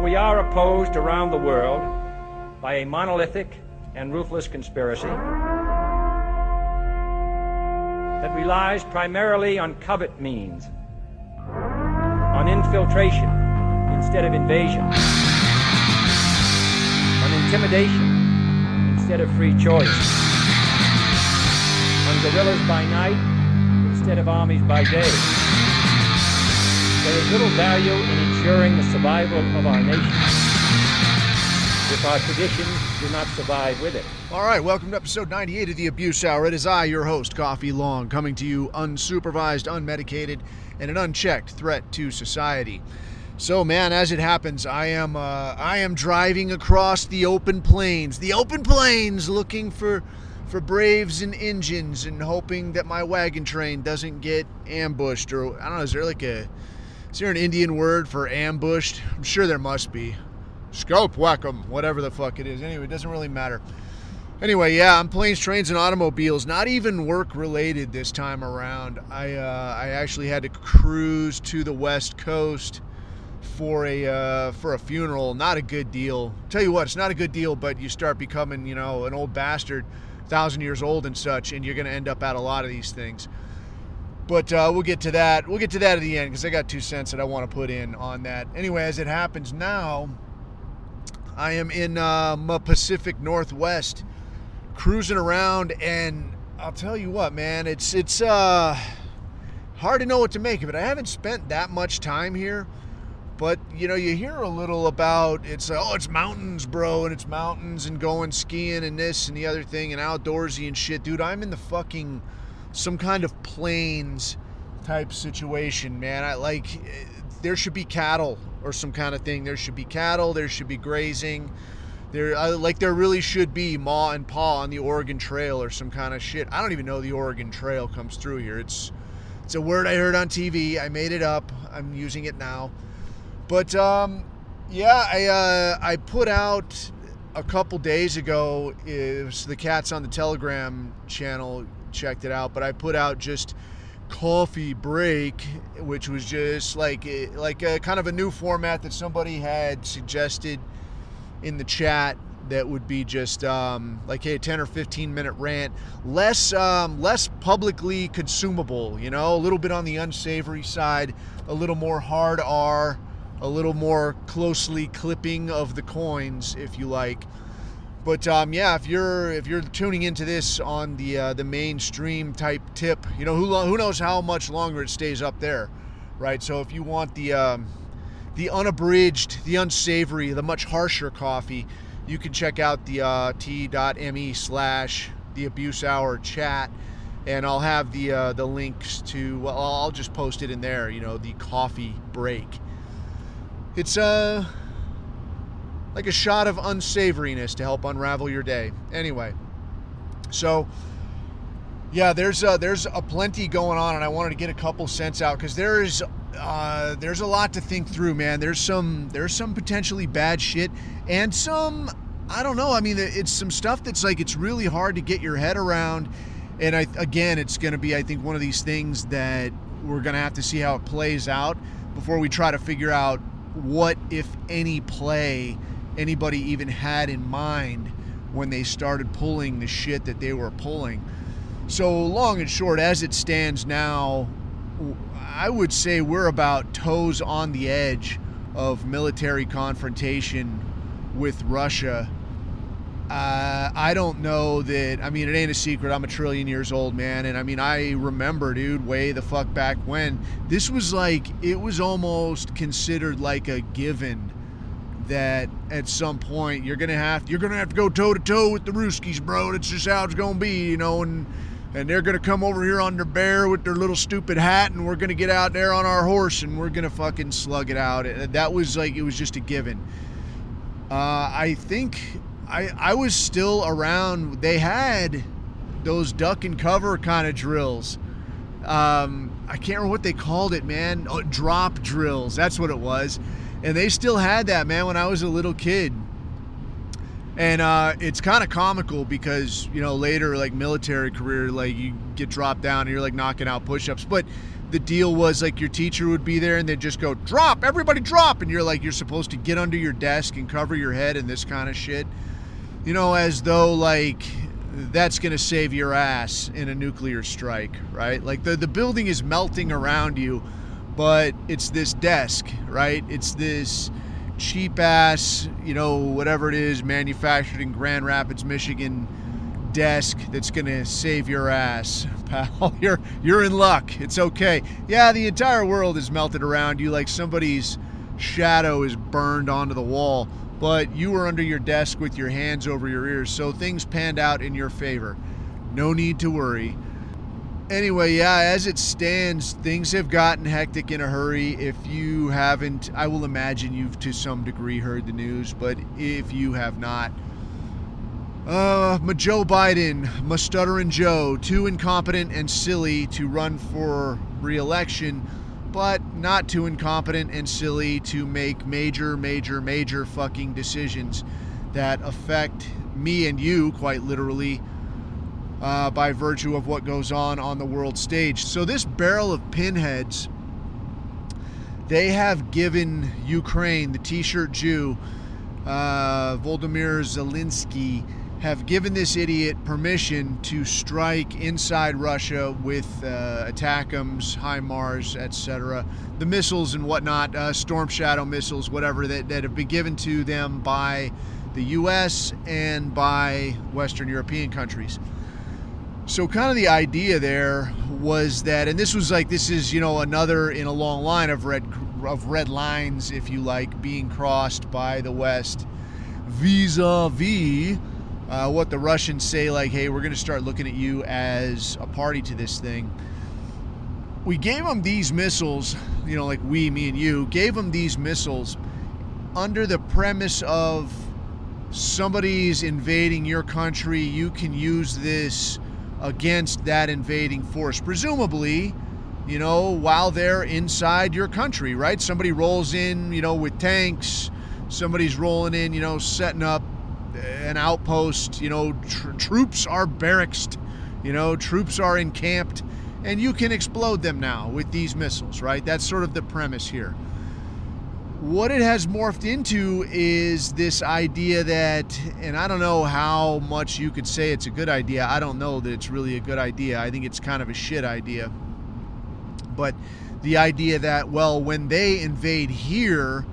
we are opposed around the world by a monolithic and ruthless conspiracy that relies primarily on covert means, on infiltration instead of invasion, on intimidation instead of free choice, on guerrillas by night instead of armies by day. There is little value in ensuring the survival of our nation if our traditions do not survive with it. All right, welcome to episode 98 of the Abuse Hour. It is I, your host, Coffee Long, coming to you unsupervised, unmedicated, and an unchecked threat to society. So, man, as it happens, I am driving across the open plains, looking for Braves and Indians and hoping that my wagon train doesn't get ambushed. Or, I don't know, is there an Indian word for ambushed? I'm sure there must be. SCALP, whack 'em, whatever the fuck it is. Anyway, it doesn't really matter. Anyway, yeah, I'm planes, trains, and automobiles. Not even work-related this time around. I actually had to cruise to the West Coast for a funeral. Not a good deal. Tell you what, it's not a good deal, but you start becoming, an old bastard, 1,000 years old and such, and you're going to end up at a lot of these things. But we'll get to that. We'll get to that at the end because I got 2 cents that I want to put in on that. Anyway, as it happens now, I am in Pacific Northwest, cruising around, and I'll tell you what, man, it's hard to know what to make of it. I haven't spent that much time here, but you hear a little about it's mountains, bro, and it's mountains and going skiing and this and the other thing and outdoorsy and shit, dude. I'm in the fucking some kind of plains type situation, man. There should be cattle or some kind of thing. There should be cattle. There should be grazing. There really should be Ma and Pa on the Oregon Trail or some kind of shit. I don't even know the Oregon Trail comes through here. It's a word I heard on TV. I made it up. I'm using it now. But I put out a couple days ago. It was the cats on the Telegram channel checked it out. But I put out just coffee break, which was just like a kind of a new format that somebody had suggested in the chat that would be just like a 10 or 15 minute rant, less publicly consumable, a little bit on the unsavory side, a little more hard R, a little more closely clipping of the coins, if you like. But if you're tuning into this on the mainstream type tip, who knows how much longer it stays up there, right? So if you want the unabridged, the unsavory, the much harsher coffee, you can check out the t.me/the Abuse Hour chat, and I'll have the links to. Well, I'll just post it in there. The coffee break. It's like a shot of unsavoriness to help unravel your day. Anyway, so yeah, there's a plenty going on, and I wanted to get a couple cents out because there's a lot to think through, man. There's some potentially bad shit, and some, I don't know. I mean, it's some stuff that's like it's really hard to get your head around, and it's going to be, I think, one of these things that we're going to have to see how it plays out before we try to figure out what, if any, play anybody even had in mind when they started pulling the shit that they were pulling. So long and short, as it stands now, I would say we're about toes on the edge of military confrontation with Russia. I don't know that, I mean, it ain't a secret. I'm a trillion years old, man. And I mean, I remember, dude, way the fuck back when this was like, it was almost considered like a given that at some point you're gonna have to go toe to toe with the Ruskies, bro. That's just how it's gonna be, and they're gonna come over here on their bear with their little stupid hat, and we're gonna get out there on our horse and we're gonna fucking slug it out. That was like, it was just a given. I think I was still around. They had those duck and cover kind of drills. I can't remember what they called it, man. Drop drills. That's what it was. And they still had that, man, when I was a little kid. And it's kind of comical because, later, like, military career, like, you get dropped down and you're, like, knocking out push-ups. But the deal was like your teacher would be there and they'd just go, drop, everybody drop. And you're like, you're supposed to get under your desk and cover your head and this kind of shit. You know, as though like that's going to save your ass in a nuclear strike, right? Like the building is melting around you, but it's this desk, right? It's this cheap ass, you know, whatever it is, manufactured in Grand Rapids, Michigan desk that's gonna save your ass, pal. You're in luck. It's okay. Yeah, the entire world is melted around you like somebody's shadow is burned onto the wall, but you were under your desk with your hands over your ears, so things panned out in your favor. No need to worry. Anyway, yeah, as it stands, things have gotten hectic in a hurry. If you haven't, I will imagine you've to some degree heard the news, but if you have not, Joe Biden, Mustutterin' Joe, too incompetent and silly to run for re-election, but not too incompetent and silly to make major fucking decisions that affect me and you, quite literally, by virtue of what goes on the world stage. So this barrel of pinheads, they have given Ukraine, the T-shirt Jew, Volodymyr Zelensky, have given this idiot permission to strike inside Russia with ATACMS, HIMARS, etc. The missiles and whatnot, Storm Shadow missiles, whatever, that have been given to them by the U.S. and by Western European countries. So kind of the idea there was that, and this is, you know, another in a long line of red lines, if you like, being crossed by the West vis-a-vis what the Russians say, like, hey, we're going to start looking at you as a party to this thing. We gave them these missiles, you know, like me and you, gave them these missiles under the premise of somebody's invading your country, you can use this against that invading force. Presumably, you know, while they're inside your country, right? Somebody rolls in, you know, with tanks, somebody's rolling in, you know, setting up an outpost, you know, troops are barracked, you know, troops are encamped, and you can explode them now with these missiles, right? That's sort of the premise here. What it has morphed into is this idea that, and I don't know how much you could say it's a good idea. I don't know that it's really a good idea. I think it's kind of a shit idea. But the idea that, well, when they invade here,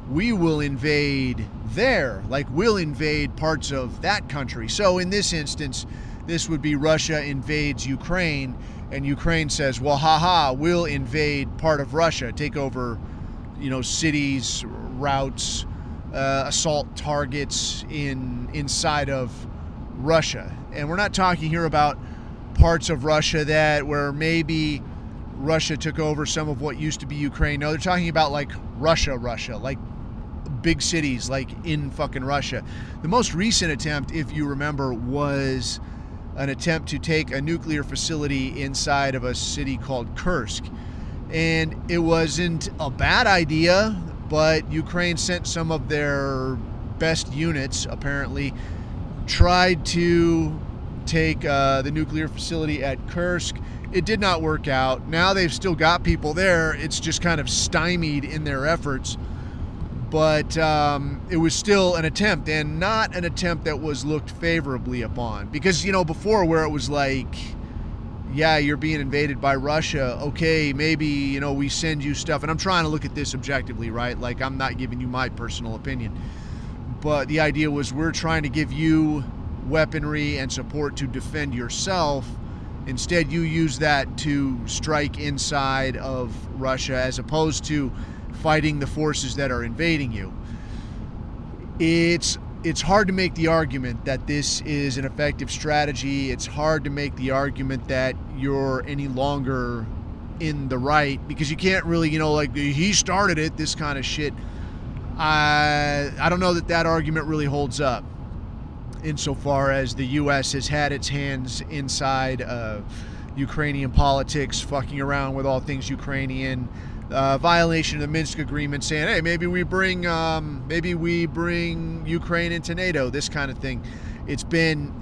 we will invade there, like we'll invade parts of that country. So in this instance, this would be Russia invades Ukraine, and Ukraine says, well, haha, we'll invade part of Russia, take over, you know, cities, routes, assault targets inside of Russia. And we're not talking here about parts of Russia that where maybe Russia took over some of what used to be Ukraine. No, they're talking about like Russia, like big cities like in fucking Russia. The most recent attempt, if you remember, was an attempt to take a nuclear facility inside of a city called Kursk. And it wasn't a bad idea, but Ukraine sent some of their best units, apparently, tried to take the nuclear facility at Kursk. It did not work out. Now they've still got people there. It's just kind of stymied in their efforts. But it was still an attempt, and not an attempt that was looked favorably upon. Because, you know, before where it was like, yeah, you're being invaded by Russia. Okay, maybe, you know, we send you stuff. And I'm trying to look at this objectively, right? Like, I'm not giving you my personal opinion. But the idea was we're trying to give you weaponry and support to defend yourself. Instead, you use that to strike inside of Russia as opposed to fighting the forces that are invading you. It's hard to make the argument that this is an effective strategy. It's hard to make the argument that you're any longer in the right, because you can't really, you know, like, he started it, this kind of shit. I don't know that argument really holds up insofar as the U.S. has had its hands inside Ukrainian politics, fucking around with all things Ukrainian, violation of the Minsk agreement, saying, hey, maybe we bring Ukraine into NATO, this kind of thing. it's been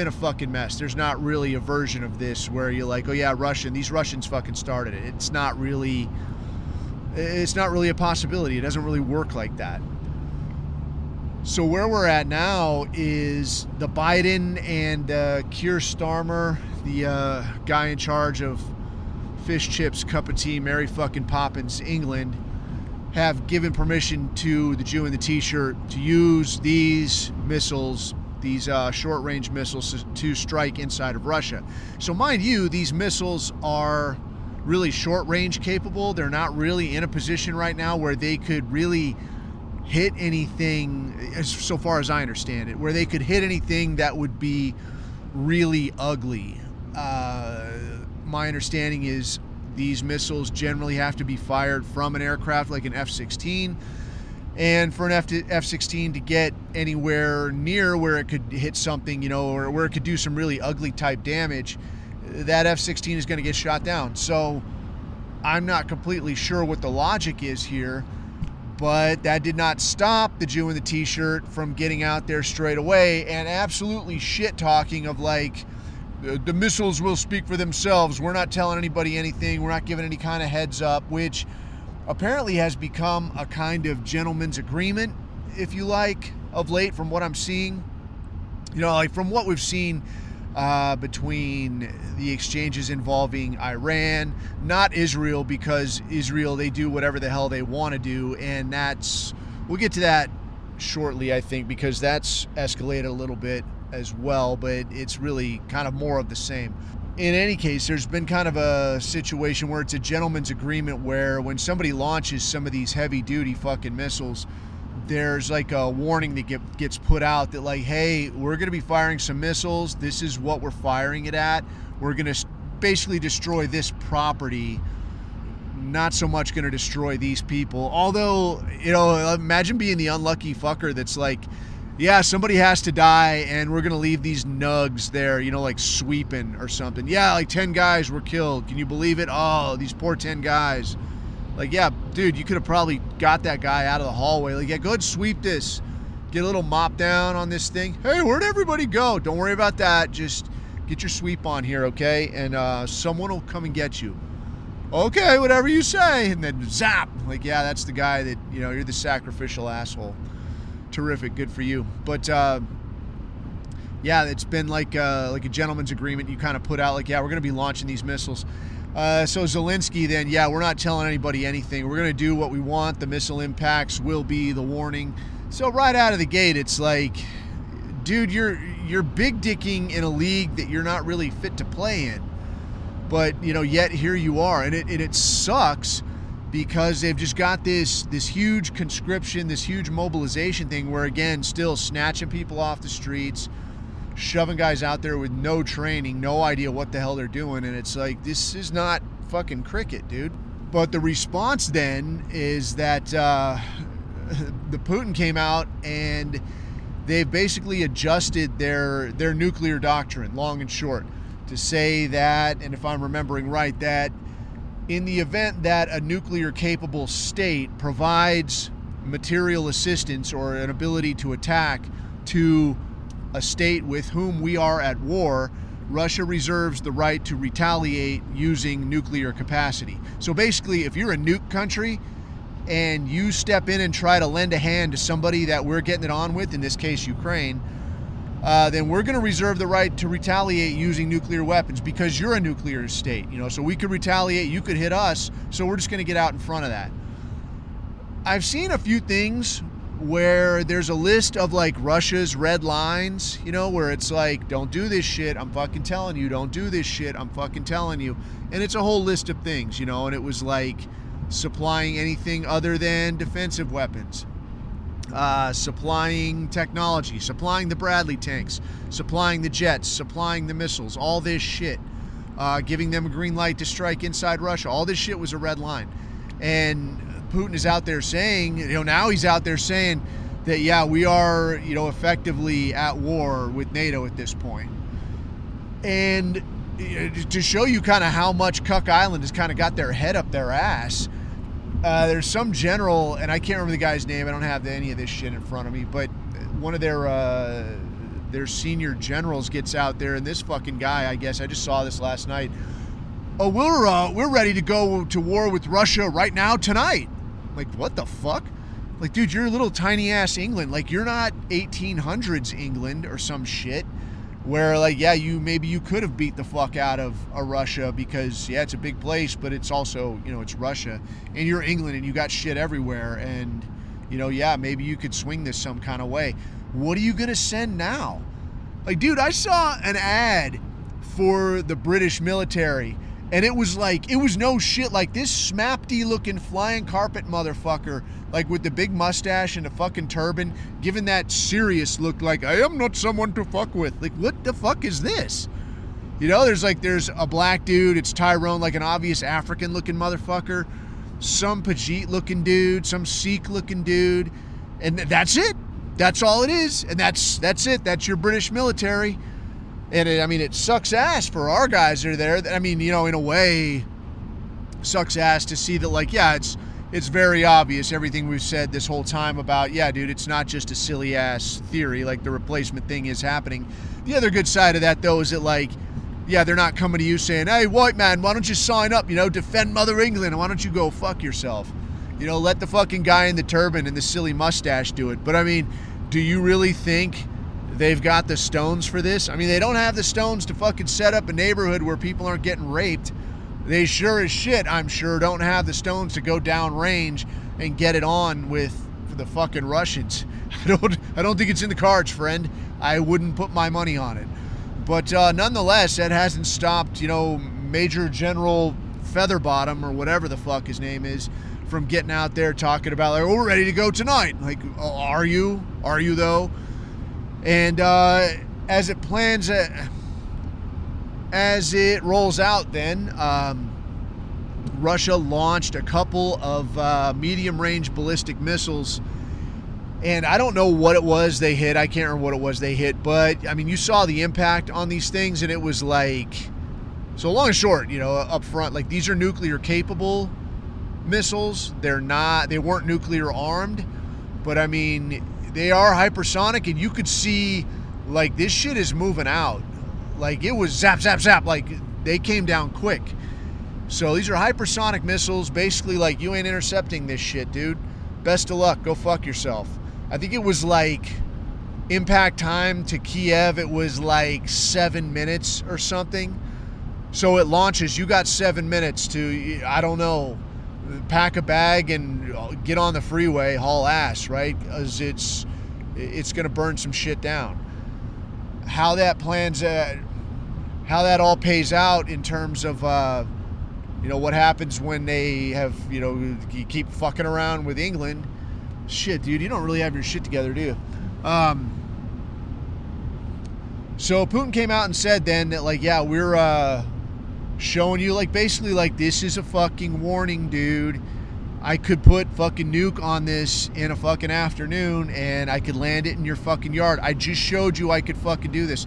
a fucking mess. There's not really a version of this where you're like, oh yeah, these Russians fucking started it. It's not really a possibility. It doesn't really work like that. So where we're at now is the Biden and Keir Starmer, the guy in charge of fish chips, cup of tea, Mary fucking Poppins, England, have given permission to the Jew in the t-shirt to use these missiles, these short-range missiles, to strike inside of Russia. So mind you, these missiles are really short-range capable. They're not really in a position right now where they could really hit anything, so far as I understand it, where they could hit anything that would be really ugly. My understanding is these missiles generally have to be fired from an aircraft like an F-16, and for an F-16 to get anywhere near where it could hit something, you know, or where it could do some really ugly type damage, that F-16 is going to get shot down. So I'm not completely sure what the logic is here, but that did not stop the Jew in the t-shirt from getting out there straight away and absolutely shit talking of like, the missiles will speak for themselves. We're not telling anybody anything. We're not giving any kind of heads up, which apparently has become a kind of gentleman's agreement, if you like, of late from what I'm seeing. You know, like from what we've seen between the exchanges involving Iran, not Israel, because Israel, they do whatever the hell they want to do, and we'll get to that shortly, I think, because that's escalated a little bit as well, but it's really kind of more of the same. In any case, there's been kind of a situation where it's a gentleman's agreement where when somebody launches some of these heavy duty fucking missiles, there's like a warning that gets put out that like, hey, we're going to be firing some missiles. This is what we're firing it at. We're going to basically destroy this property. Not so much going to destroy these people. Although, you know, imagine being the unlucky fucker that's like, yeah, somebody has to die and we're going to leave these nugs there, you know, like sweeping or something. Yeah, like 10 guys were killed. Can you believe it? Oh, these poor 10 guys. Like, yeah, dude, you could have probably got that guy out of the hallway. Like, yeah, go ahead and sweep this. Get a little mop down on this thing. Hey, where'd everybody go? Don't worry about that. Just get your sweep on here, okay? And someone will come and get you. Okay, whatever you say. And then zap. Like, yeah, that's the guy that, you know, you're the sacrificial asshole. Terrific, good for you. But yeah, it's been like a gentleman's agreement. You kind of put out like, yeah, we're going to be launching these missiles. So Zelensky then, yeah, we're not telling anybody anything. We're going to do what we want. The missile impacts will be the warning. So right out of the gate, it's like, dude, you're big dicking in a league that you're not really fit to play in. But, you know, yet here you are. And it sucks because they've just got this huge conscription, this huge mobilization thing where, again, still snatching people off the streets, shoving guys out there with no training, no idea what the hell they're doing. And it's like, this is not fucking cricket, dude. But the response then is that the Putin came out and they've basically adjusted their nuclear doctrine, long and short, to say that, and if I'm remembering right, that in the event that a nuclear capable state provides material assistance or an ability to attack to a state with whom we are at war, Russia reserves the right to retaliate using nuclear capacity. So basically, if you're a nuke country and you step in and try to lend a hand to somebody that we're getting it on with, in this case Ukraine, then we're going to reserve the right to retaliate using nuclear weapons because you're a nuclear state, you know, so we could retaliate, you could hit us, so we're just going to get out in front of that. I've seen a few things where there's a list of like Russia's red lines, you know, where it's like, don't do this shit, I'm fucking telling you, don't do this shit, I'm fucking telling you. And it's a whole list of things, you know, and it was like supplying anything other than defensive weapons, supplying technology, supplying the Bradley tanks, supplying the jets, supplying the missiles, all this shit, giving them a green light to strike inside Russia. All this shit was a red line. And Putin is out there saying, you know, now he's out there saying that, yeah, we are, you know, effectively at war with NATO at this point. And to show you kind of how much Cuck Island has kind of got their head up their ass, there's some general, and I can't remember the guy's name, I don't have any of this shit in front of me, but one of their their senior generals gets out there, and this fucking guy, I guess, I just saw this last night. Oh, we're ready to go to war with Russia right now tonight. Like, what the fuck? Like, dude, you're a little tiny ass England. Like, you're not 1800s England or some shit where, like, yeah, maybe you could have beat the fuck out of Russia because, yeah, it's a big place, but it's also, you know, it's Russia, and you're England and you got shit everywhere, and, you know, yeah, maybe you could swing this some kind of way. What are you gonna send now? Like, dude, I saw an ad for the British military, and it was like, it was no shit, like this smapty looking flying carpet motherfucker, like with the big mustache and the fucking turban, giving that serious look like, I am not someone to fuck with. Like, what the fuck is this? You know, there's a black dude, it's Tyrone, like an obvious African looking motherfucker, some Pajit looking dude, some Sikh looking dude, and that's it. That's all it is, and that's it. That's your British military. And it sucks ass for our guys that are there. I mean, you know, in a way, sucks ass to see that, like, yeah, it's very obvious everything we've said this whole time about, yeah, dude, it's not just a silly ass theory, like the replacement thing is happening. The other good side of that, though, is that, like, yeah, they're not coming to you saying, hey, white man, why don't you sign up, you know, defend Mother England, and why don't you go fuck yourself? You know, let the fucking guy in the turban and the silly mustache do it. But, I mean, do you really think they've got the stones for this? I mean, they don't have the stones to fucking set up a neighborhood where people aren't getting raped. They sure as shit, I'm sure, don't have the stones to go down range and get it on with the fucking Russians. I don't think it's in the cards, friend. I wouldn't put my money on it. But nonetheless, that hasn't stopped, you know, Major General Featherbottom, or whatever the fuck his name is, from getting out there talking about, like, oh, we're ready to go tonight. Like, oh, are you? Are you, though? And as it rolls out then, Russia launched a couple of medium-range ballistic missiles, and I don't know what it was they hit. I can't remember what it was they hit, but, I mean, you saw the impact on these things, and it was like, so long and short, you know, up front, like, these are nuclear-capable missiles. They weren't nuclear-armed, but, I mean, they are hypersonic, and you could see, like, this shit is moving out. Like, it was zap, zap, zap. Like, they came down quick. So these are hypersonic missiles. Basically, like, you ain't intercepting this shit, dude. Best of luck. Go fuck yourself. I think it was, like, impact time to Kiev, it was, like, 7 minutes or something. So it launches. You got 7 minutes to, I don't know, pack a bag and get on the freeway, haul ass, right? Because it's going to burn some shit down. How that all pays out in terms of, you know, what happens when they have, you know, you keep fucking around with England. Shit, dude, you don't really have your shit together, do you? So Putin came out and said then that, like, yeah, we're showing you, like, basically, like, this is a fucking warning, dude. I could put fucking nuke on this in a fucking afternoon and I could land it in your fucking yard. I just showed you I could fucking do this.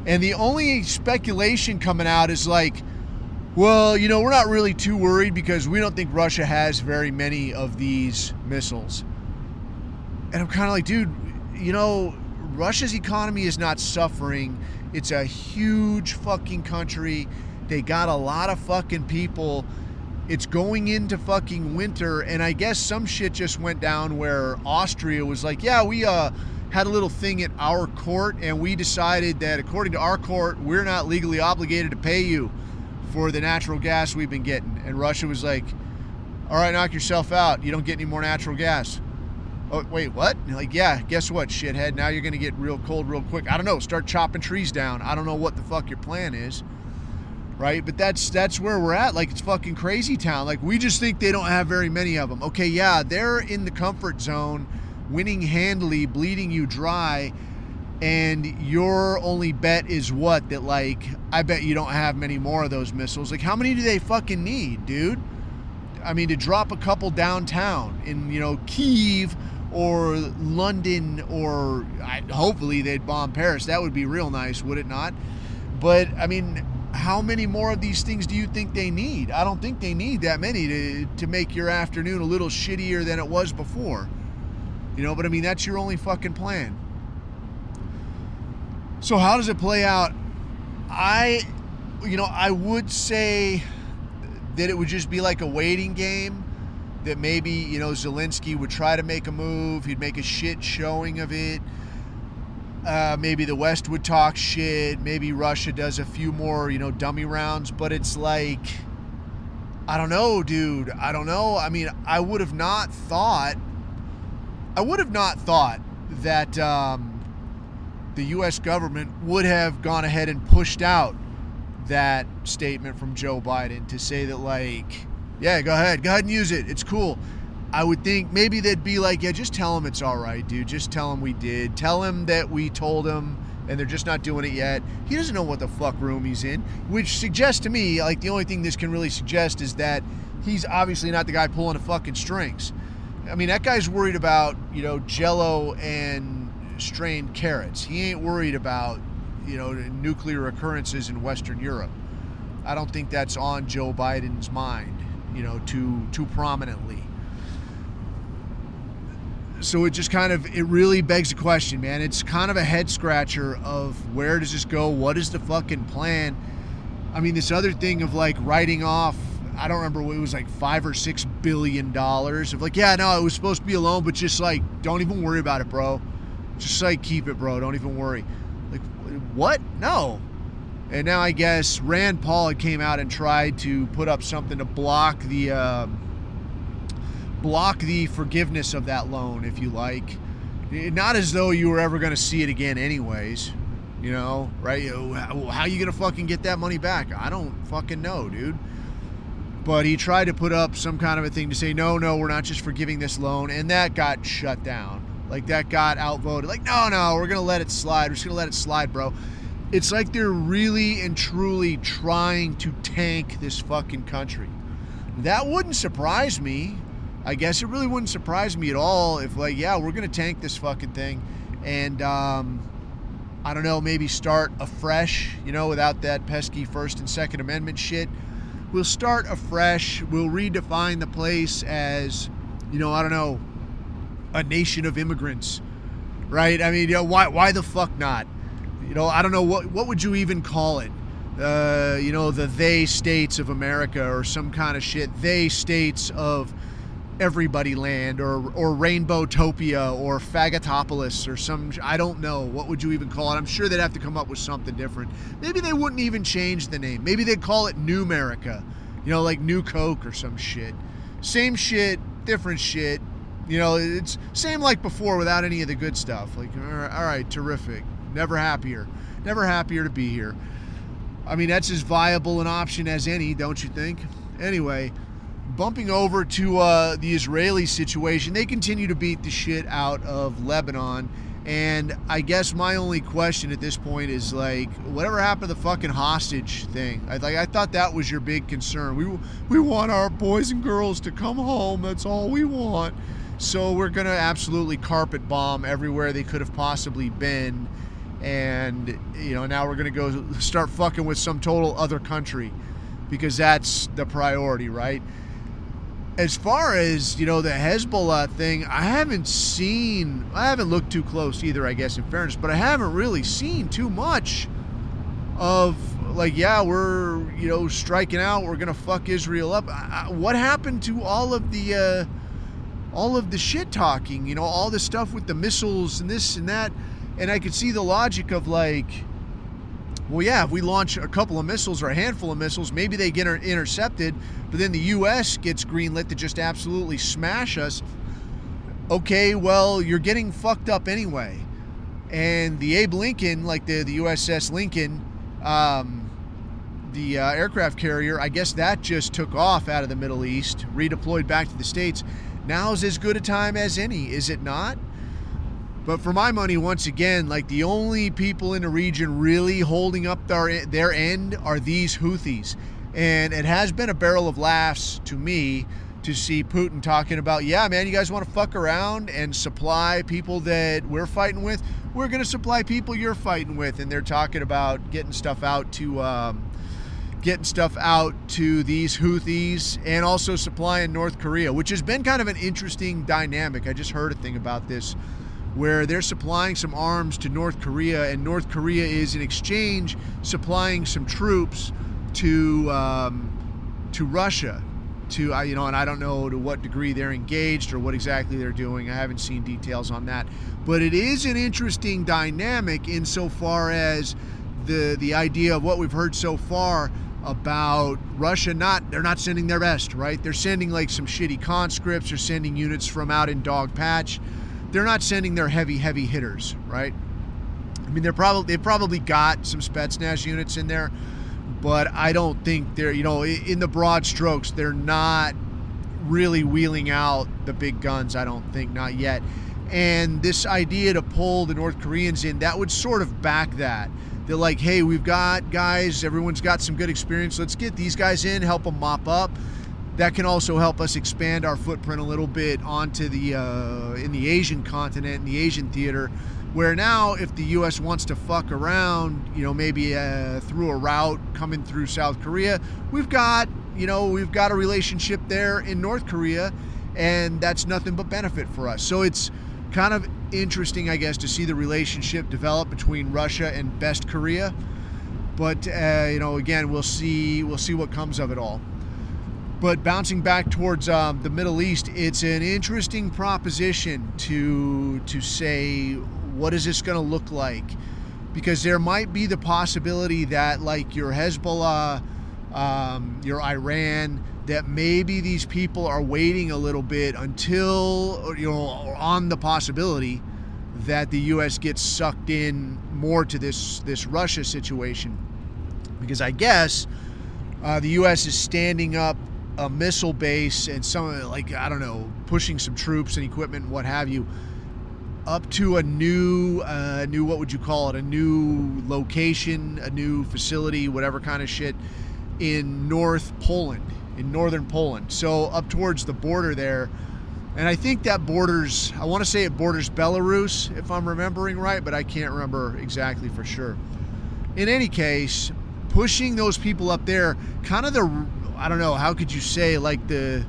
And the only speculation coming out is like, well, you know, we're not really too worried because we don't think Russia has very many of these missiles. And I'm kind of like, dude, you know, Russia's economy is not suffering. It's a huge fucking country. They got a lot of fucking people. It's going into fucking winter, and I guess some shit just went down where Austria was like, yeah, we had a little thing at our court, and we decided that according to our court, we're not legally obligated to pay you for the natural gas we've been getting. And Russia was like, all right, knock yourself out. You don't get any more natural gas. Oh, wait, what? And like, yeah, guess what, shithead? Now you're going to get real cold real quick. I don't know. Start chopping trees down. I don't know what the fuck your plan is. Right? But that's where we're at. Like, it's fucking crazy town. Like, we just think they don't have very many of them. Okay, yeah, they're in the comfort zone, winning handily, bleeding you dry, and your only bet is what? That, like, I bet you don't have many more of those missiles. Like, how many do they fucking need, dude? I mean, to drop a couple downtown in, you know, Kyiv or London, or hopefully they'd bomb Paris. That would be real nice, would it not? But, I mean, how many more of these things do you think they need? I don't think they need that many to make your afternoon a little shittier than it was before. You know, but I mean, that's your only fucking plan. So how does it play out? I would say that it would just be like a waiting game, that maybe, Zelensky would try to make a move. He'd make a shit showing of it. Maybe the West would talk shit. Maybe Russia does a few more, dummy rounds. But it's like, I don't know, dude. I don't know. I mean, I would have not thought that the U.S. government would have gone ahead and pushed out that statement from Joe Biden to say that, like, yeah, go ahead and use it. It's cool. I would think maybe they'd be like, yeah, just tell him it's all right, dude. Just tell him we did. Tell him that we told him and they're just not doing it yet. He doesn't know what the fuck room he's in, which suggests to me, like, the only thing this can really suggest is that he's obviously not the guy pulling the fucking strings. I mean, that guy's worried about, Jell-O and strained carrots. He ain't worried about, nuclear occurrences in Western Europe. I don't think that's on Joe Biden's mind, too prominently. So it just it really begs the question, man. It's kind of a head scratcher of where does this go? What is the fucking plan? I mean, this other thing of like writing off, I don't remember what it was, like $5 or $6 billion of like, yeah, no, it was supposed to be a loan, but just like, don't even worry about it, bro. Just like, keep it, bro. Don't even worry. Like, what? No. And now I guess Rand Paul had came out and tried to put up something to block the forgiveness of that loan, if you like. Not as though you were ever going to see it again anyways, right? How are you going to fucking get that money back? I don't fucking know, dude. But he tried to put up some kind of a thing to say, no, we're not just forgiving this loan, and that got shut down. Like, that got outvoted. Like, no, we're going to let it slide. We're just going to let it slide, bro. It's like they're really and truly trying to tank this fucking country. That wouldn't surprise me. I guess it really wouldn't surprise me at all if, like, yeah, we're going to tank this fucking thing and, I don't know, maybe start afresh, without that pesky First and Second Amendment shit. We'll start afresh. We'll redefine the place as, I don't know, a nation of immigrants, right? I mean, why the fuck not? I don't know, what would you even call it? The they states of America or some kind of shit. They states of everybody land or Rainbowtopia or Fagotopolis or some, I don't know. What would you even call it? I'm sure they'd have to come up with something different. Maybe they wouldn't even change the name. Maybe they'd call it New America, like New Coke or some shit. Same shit, different shit. It's same like before without any of the good stuff. Like, all right, terrific. Never happier to be here. I mean, that's as viable an option as any, don't you think? Anyway, bumping over to the Israeli situation, they continue to beat the shit out of Lebanon. And I guess my only question at this point is, like, whatever happened to the fucking hostage thing? I thought that was your big concern. We want our boys and girls to come home. That's all we want. So we're going to absolutely carpet bomb everywhere they could have possibly been. And, now we're going to go start fucking with some total other country because that's the priority, right? As far as, the Hezbollah thing, I haven't looked too close either, I guess, in fairness, but I haven't really seen too much of, like, yeah, we're, striking out, we're going to fuck Israel up. What happened to all of the shit talking, all the stuff with the missiles and this and that? And I could see the logic of, like, well, yeah, if we launch a couple of missiles or a handful of missiles, maybe they get intercepted, but then the U.S. gets greenlit to just absolutely smash us. Okay, well, you're getting fucked up anyway. And the Abe Lincoln, like the USS Lincoln, the aircraft carrier, I guess that just took off out of the Middle East, redeployed back to the States. Now's as good a time as any, is it not? But for my money, once again, like, the only people in the region really holding up their end are these Houthis. And it has been a barrel of laughs to me to see Putin talking about, yeah, man, you guys want to fuck around and supply people that we're fighting with? We're going to supply people you're fighting with. And they're talking about getting stuff out to these Houthis and also supplying North Korea, which has been kind of an interesting dynamic. I just heard a thing about this where they're supplying some arms to North Korea, and North Korea is in exchange supplying some troops to Russia. And I don't know to what degree they're engaged or what exactly they're doing. I haven't seen details on that, but it is an interesting dynamic insofar as the idea of what we've heard so far about Russia. They're not sending their best, right? They're sending like some shitty conscripts. They're sending units from out in Dog Patch. They're not sending their heavy hitters, right? I mean, they've probably got some Spetsnaz units in there, but I don't think they're, in the broad strokes, they're not really wheeling out the big guns. I don't think, not yet. And this idea to pull the North Koreans in, that would sort of back that. They're like, hey, we've got guys, everyone's got some good experience. Let's get these guys in, help them mop up. That can also help us expand our footprint a little bit onto in the Asian continent, in the Asian theater, where now if the U.S. wants to fuck around, maybe through a route coming through South Korea, we've got a relationship there in North Korea, and that's nothing but benefit for us. So it's kind of interesting, I guess, to see the relationship develop between Russia and Best Korea. But again, we'll see what comes of it all. But bouncing back towards the Middle East, it's an interesting proposition to say, what is this going to look like? Because there might be the possibility that, like your Hezbollah, your Iran, that maybe these people are waiting a little bit until, or on the possibility that the U.S. gets sucked in more to this Russia situation. Because I guess the U.S. is standing up a missile base and pushing some troops and equipment and what have you up to a new what would you call it, a new location, a new facility, whatever kind of shit, in northern Poland, so up towards the border there. And I think that borders, I want to say it borders Belarus, if I'm remembering right, but I can't remember exactly for sure. In any case, pushing those people up there, kind of I don't know, how could you say, like the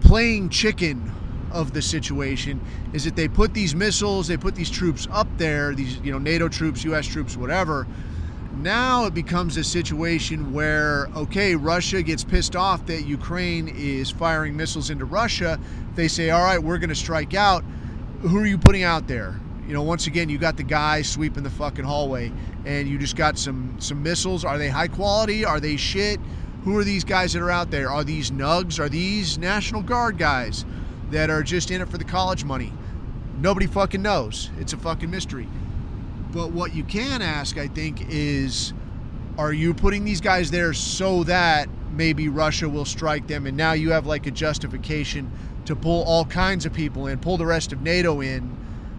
playing chicken of the situation is that they put these missiles, they put these troops up there, these NATO troops, US troops, whatever. Now it becomes a situation where, okay, Russia gets pissed off that Ukraine is firing missiles into Russia. They say, all right, we're going to strike out. Who are you putting out there? Once again, you got the guy sweeping the fucking hallway, and you just got some missiles. Are they high quality? Are they shit? Who are these guys that are out there? Are these nugs? Are these National Guard guys that are just in it for the college money? Nobody fucking knows. It's a fucking mystery. But what you can ask, I think, is, are you putting these guys there so that maybe Russia will strike them, and now you have like a justification to pull all kinds of people in, pull the rest of NATO in,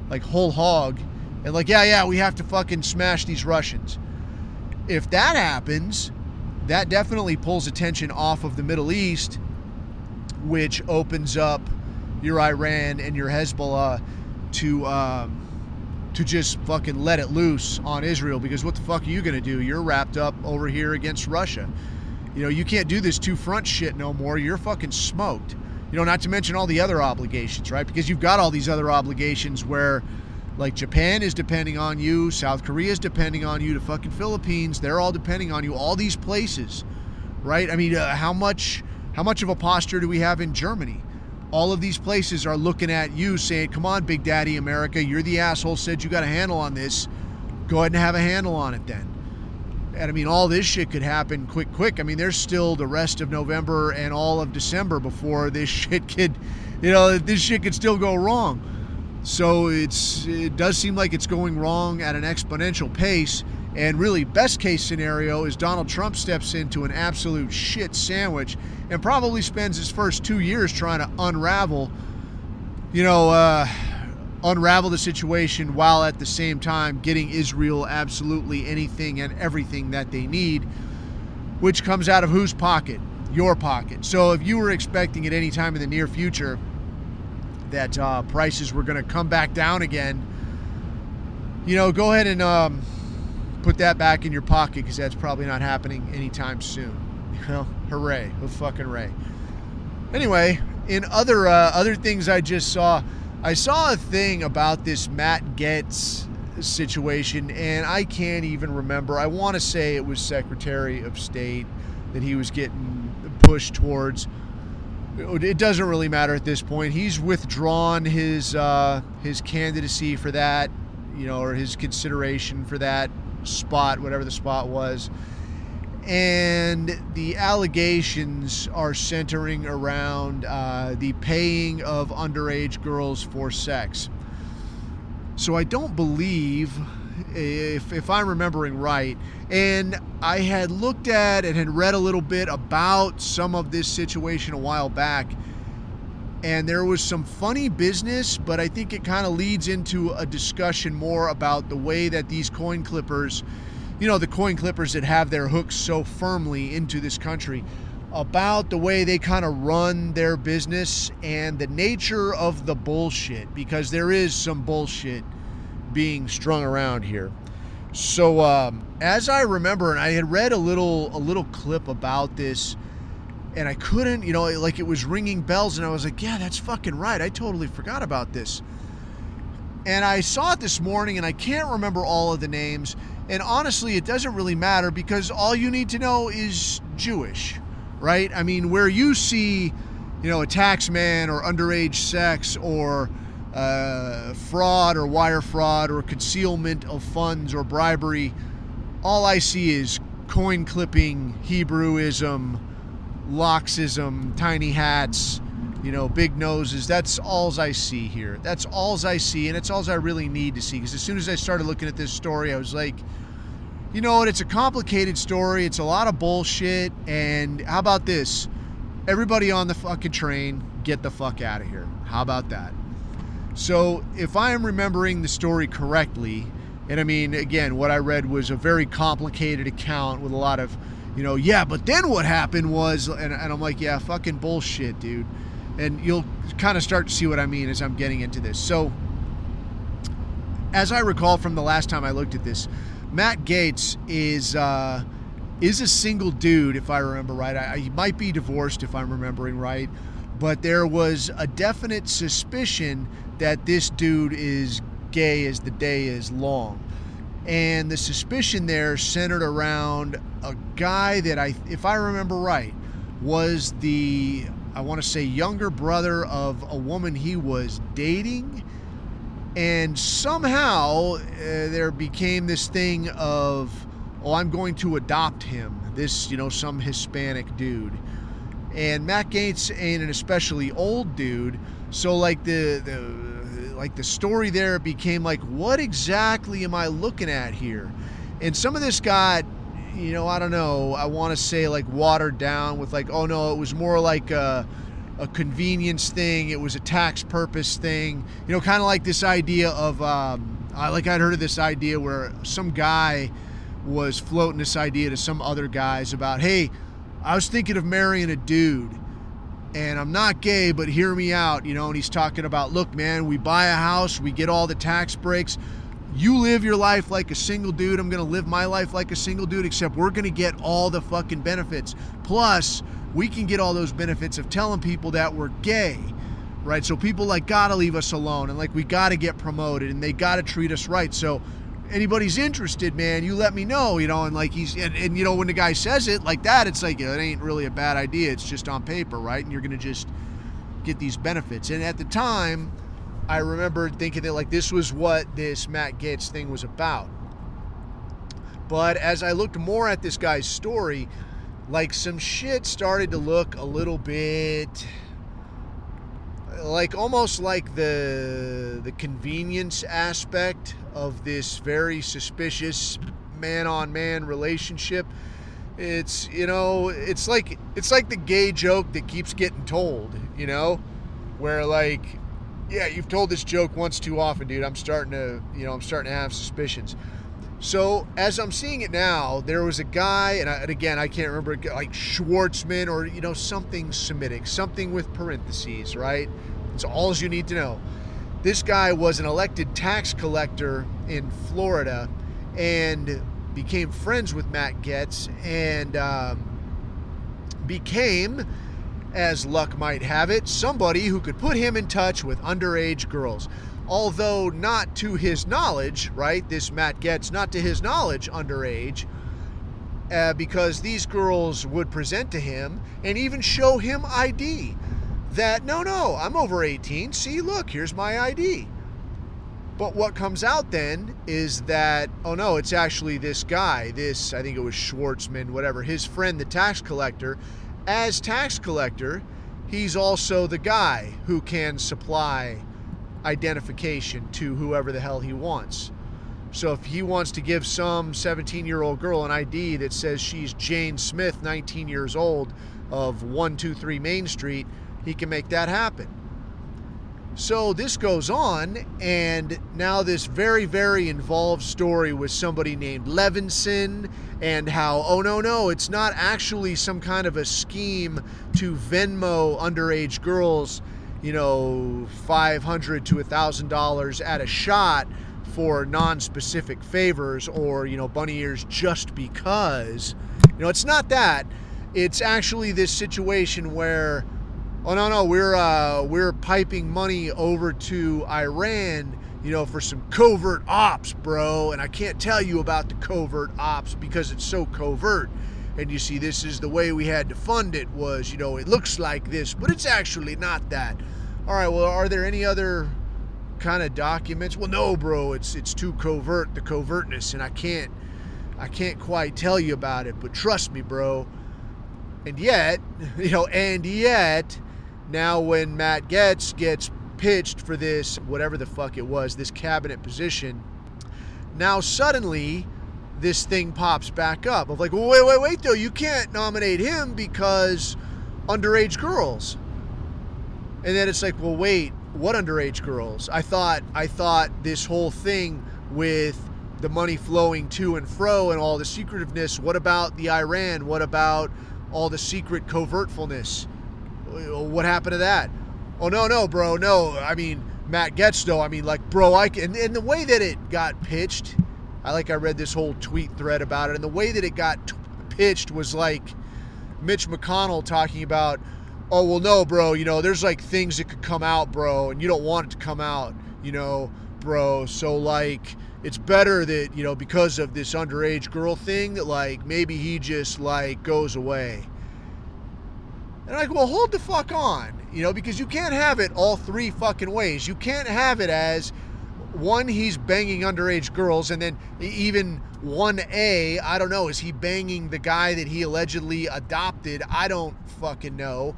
like whole hog, and like, yeah, we have to fucking smash these Russians. If that happens, that definitely pulls attention off of the Middle East, which opens up your Iran and your Hezbollah to just fucking let it loose on Israel, because what the fuck are you going to do? You're wrapped up over here against Russia. You can't do this two-front shit no more. You're fucking smoked. Not to mention all the other obligations, right? Because you've got all these other obligations where, like, Japan is depending on you, South Korea is depending on you, the fucking Philippines, they're all depending on you, all these places, right? I mean, how much of a posture do we have in Germany? All of these places are looking at you saying, come on, Big Daddy America, you're the asshole, said you got a handle on this. Go ahead and have a handle on it then. And I mean, all this shit could happen quick. I mean, there's still the rest of November and all of December before this shit could still go wrong. So it does seem like it's going wrong at an exponential pace. And really, best case scenario is Donald Trump steps into an absolute shit sandwich and probably spends his first 2 years trying to unravel the situation, while at the same time getting Israel absolutely anything and everything that they need, which comes out of whose pocket? Your pocket. So if you were expecting at any time in the near future that prices were going to come back down again, go ahead and put that back in your pocket, because that's probably not happening anytime soon. Hooray, fucking hooray. Anyway, in other things I just saw, I saw a thing about this Matt Gaetz situation, and I can't even remember. I want to say it was Secretary of State that he was getting pushed towards. It doesn't really matter at this point. He's withdrawn his candidacy for that, or his consideration for that spot, whatever the spot was. And the allegations are centering around the paying of underage girls for sex. So I don't believe, if I'm remembering right, and I had looked at and had read a little bit about some of this situation a while back, and there was some funny business, but I think it kind of leads into a discussion more about the way that these coin clippers, the coin clippers that have their hooks so firmly into this country, about the way they kind of run their business and the nature of the bullshit, because there is some bullshit being strung around here. So as I remember, and I had read a little clip about this, and I couldn't, like it was ringing bells, and I was like, yeah, that's fucking right. I totally forgot about this. And I saw it this morning, and I can't remember all of the names. And honestly, it doesn't really matter, because all you need to know is Jewish, right? I mean, where you see, a tax man or underage sex or fraud or wire fraud or concealment of funds or bribery, all I see is coin clipping, Hebrewism, Loxism, tiny hats, big noses. That's all I see here. That's all I see, and it's all I really need to see, because as soon as I started looking at this story, I was like, you know what, it's a complicated story, it's a lot of bullshit, and how about this? Everybody on the fucking train, get the fuck out of here. How about that? So, if I am remembering the story correctly, and I mean, again, what I read was a very complicated account with a lot of, but then what happened was, and I'm like, yeah, fucking bullshit, dude. And you'll kind of start to see what I mean as I'm getting into this. So, as I recall from the last time I looked at this, Matt Gaetz is a single dude, if I remember right. He might be divorced, if I'm remembering right. But there was a definite suspicion that this dude is gay as the day is long. And the suspicion there centered around a guy that if I remember right, was I want to say, younger brother of a woman he was dating. And somehow there became this thing of, I'm going to adopt him, this, some Hispanic dude. And Matt Gaetz ain't an especially old dude, so like the story there became like, what exactly am I looking at here? And some of this got, I don't know, I want to say like watered down with like, oh no, it was more like a convenience thing, it was a tax purpose thing, kind of like this idea of, I'd heard of this idea where some guy was floating this idea to some other guys about, hey, I was thinking of marrying a dude, and I'm not gay, but hear me out, and he's talking about, look, man, we buy a house, we get all the tax breaks, you live your life like a single dude, I'm going to live my life like a single dude, except we're going to get all the fucking benefits. Plus, we can get all those benefits of telling people that we're gay, right? So people gotta leave us alone, and we gotta get promoted, and they gotta treat us right. So anybody's interested, man, you let me know, and when the guy says it like that, it's like, it ain't really a bad idea. It's just on paper, right? And you're going to just get these benefits. And at the time, I remember thinking that this was what this Matt Gaetz thing was about. But as I looked more at this guy's story, some shit started to look a little bit almost like the convenience aspect of this very suspicious man-on-man relationship. It's it's like the gay joke that keeps getting told, where yeah, you've told this joke once too often, dude. I'm starting to have suspicions. So as I'm seeing it now, there was a guy, and again, I can't remember, like Schwartzman or, something Semitic, something with parentheses, right? It's all you need to know. This guy was an elected tax collector in Florida and became friends with Matt Gaetz and became as luck might have it, somebody who could put him in touch with underage girls. Although not to his knowledge, right? This Matt Getz, not to his knowledge, underage, because these girls would present to him and even show him ID. That, no, I'm over 18. See, look, here's my ID. But what comes out then is that, oh no, it's actually this guy, this, I think it was Schwartzman, whatever, his friend, the tax collector. As tax collector, he's also the guy who can supply identification to whoever the hell he wants. So if he wants to give some 17-year-old girl an ID that says she's Jane Smith, 19 years old, of 123 Main Street, he can make that happen. So this goes on, and now this very, very involved story with somebody named Levinson, and how, oh no, it's not actually some kind of a scheme to Venmo underage girls, $500 to $1,000 at a shot for non-specific favors, or, bunny ears just because. It's not that. It's actually this situation where, oh no, we're piping money over to Iran, for some covert ops, bro. And I can't tell you about the covert ops because it's so covert. And you see, this is the way we had to fund it was, it looks like this, but it's actually not that. All right, well, are there any other kind of documents? Well, no, bro, it's too covert, the covertness, and I can't quite tell you about it, but trust me, bro. And yet, now when Matt Getz gets pitched for this, whatever the fuck it was, this cabinet position, now suddenly this thing pops back up of like, well, wait, though, you can't nominate him because underage girls. And then it's like, well, wait, what underage girls? I thought this whole thing with the money flowing to and fro and all the secretiveness, what about the Iran? What about all the secret covertfulness? What happened to that? Oh, no, bro, no. I mean, Matt Getz, though, bro, and the way that it got pitched, I read this whole tweet thread about it, and the way that it got pitched was like Mitch McConnell talking about, oh, well, no, bro, there's things that could come out, bro, and you don't want it to come out, bro. So it's better that, because of this underage girl thing, that maybe he just goes away. And well, hold the fuck on, because you can't have it all three fucking ways. You can't have it as, one, he's banging underage girls, and then even 1A, I don't know, is he banging the guy that he allegedly adopted? I don't fucking know.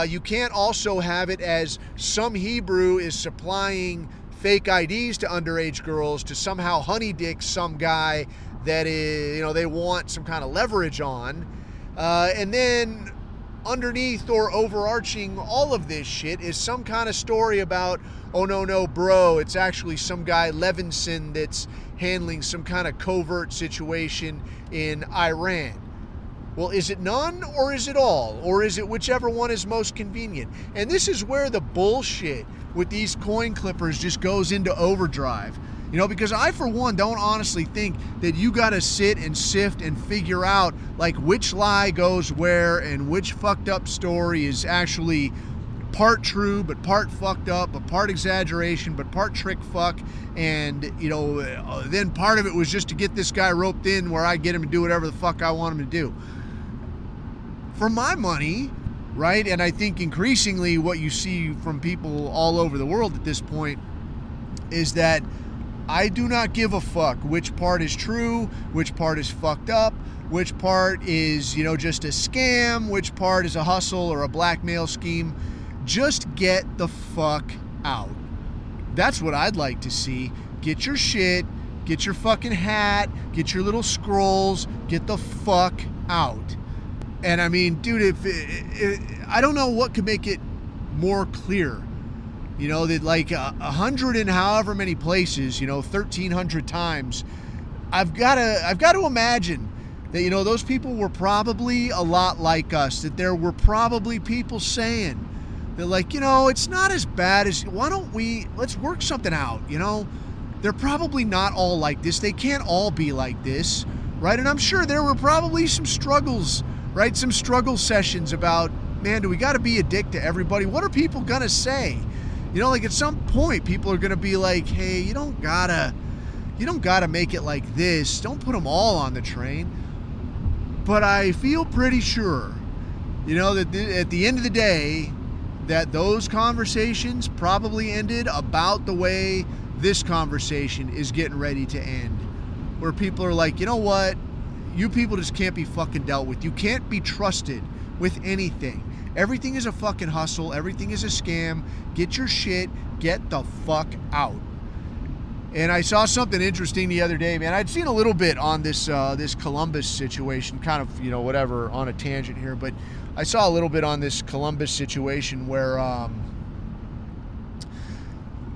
You can't also have it as some Hebrew is supplying fake IDs to underage girls to somehow honey dick some guy that is, they want some kind of leverage on. And then underneath or overarching all of this shit is some kind of story about, oh no, bro, it's actually some guy, Levinson, that's handling some kind of covert situation in Iran. Well, is it none or is it all? Or is it whichever one is most convenient? And this is where the bullshit with these coin clippers just goes into overdrive. Because I, for one, don't honestly think that you got to sit and sift and figure out which lie goes where and which fucked up story is actually part true, but part fucked up, but part exaggeration, but part trick fuck. And, then part of it was just to get this guy roped in where I get him to do whatever the fuck I want him to do. For my money, right? And I think increasingly what you see from people all over the world at this point is that I do not give a fuck which part is true, which part is fucked up, which part is, just a scam, which part is a hustle or a blackmail scheme. Just get the fuck out. That's what I'd like to see. Get your shit, get your fucking hat, get your little scrolls, get the fuck out. And I mean, dude, if I don't know what could make it more clear. That 100 and however many places, 1,300 times, I've got to imagine that, those people were probably a lot like us, that there were probably people saying that it's not as bad as, let's work something out, they're probably not all like this. They can't all be like this, right? And I'm sure there were probably some struggles, right? Some struggle sessions about, man, do we got to be a dick to everybody? What are people going to say? You know, like at some point, people are going to be like, hey, you don't gotta make it like this. Don't put them all on the train. But I feel pretty sure, you know, that at the end of the day, that those conversations probably ended about the way this conversation is getting ready to end. Where people are like, you know what? You people just can't be fucking dealt with. You can't be trusted with anything. Everything is a fucking hustle. Everything is a scam. Get your shit. Get the fuck out. And I saw something interesting the other day, man. I'd seen a little bit on this Columbus situation, kind of, you know, whatever, on a tangent here, but I saw a little bit on this Columbus situation where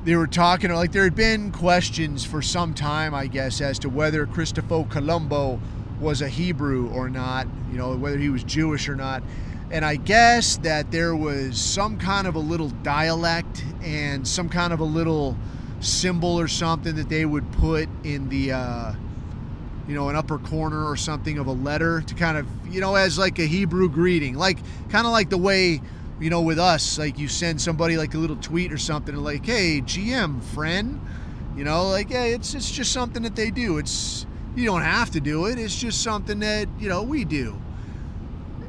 they were talking, like there had been questions for some time, I guess, as to whether Christopher Colombo was a Hebrew or not, you know, whether he was Jewish or not. And I guess that there was some kind of a little dialect and some kind of a little symbol or something that they would put in the you know, an upper corner or something of a letter to kind of, you know, as like a Hebrew greeting, like kind of like the way, you know, with us, like you send somebody like a little tweet or something like, hey, GM friend, you know, like, yeah, it's just something that they do. It's, you don't have to do it. It's just something that, you know, we do.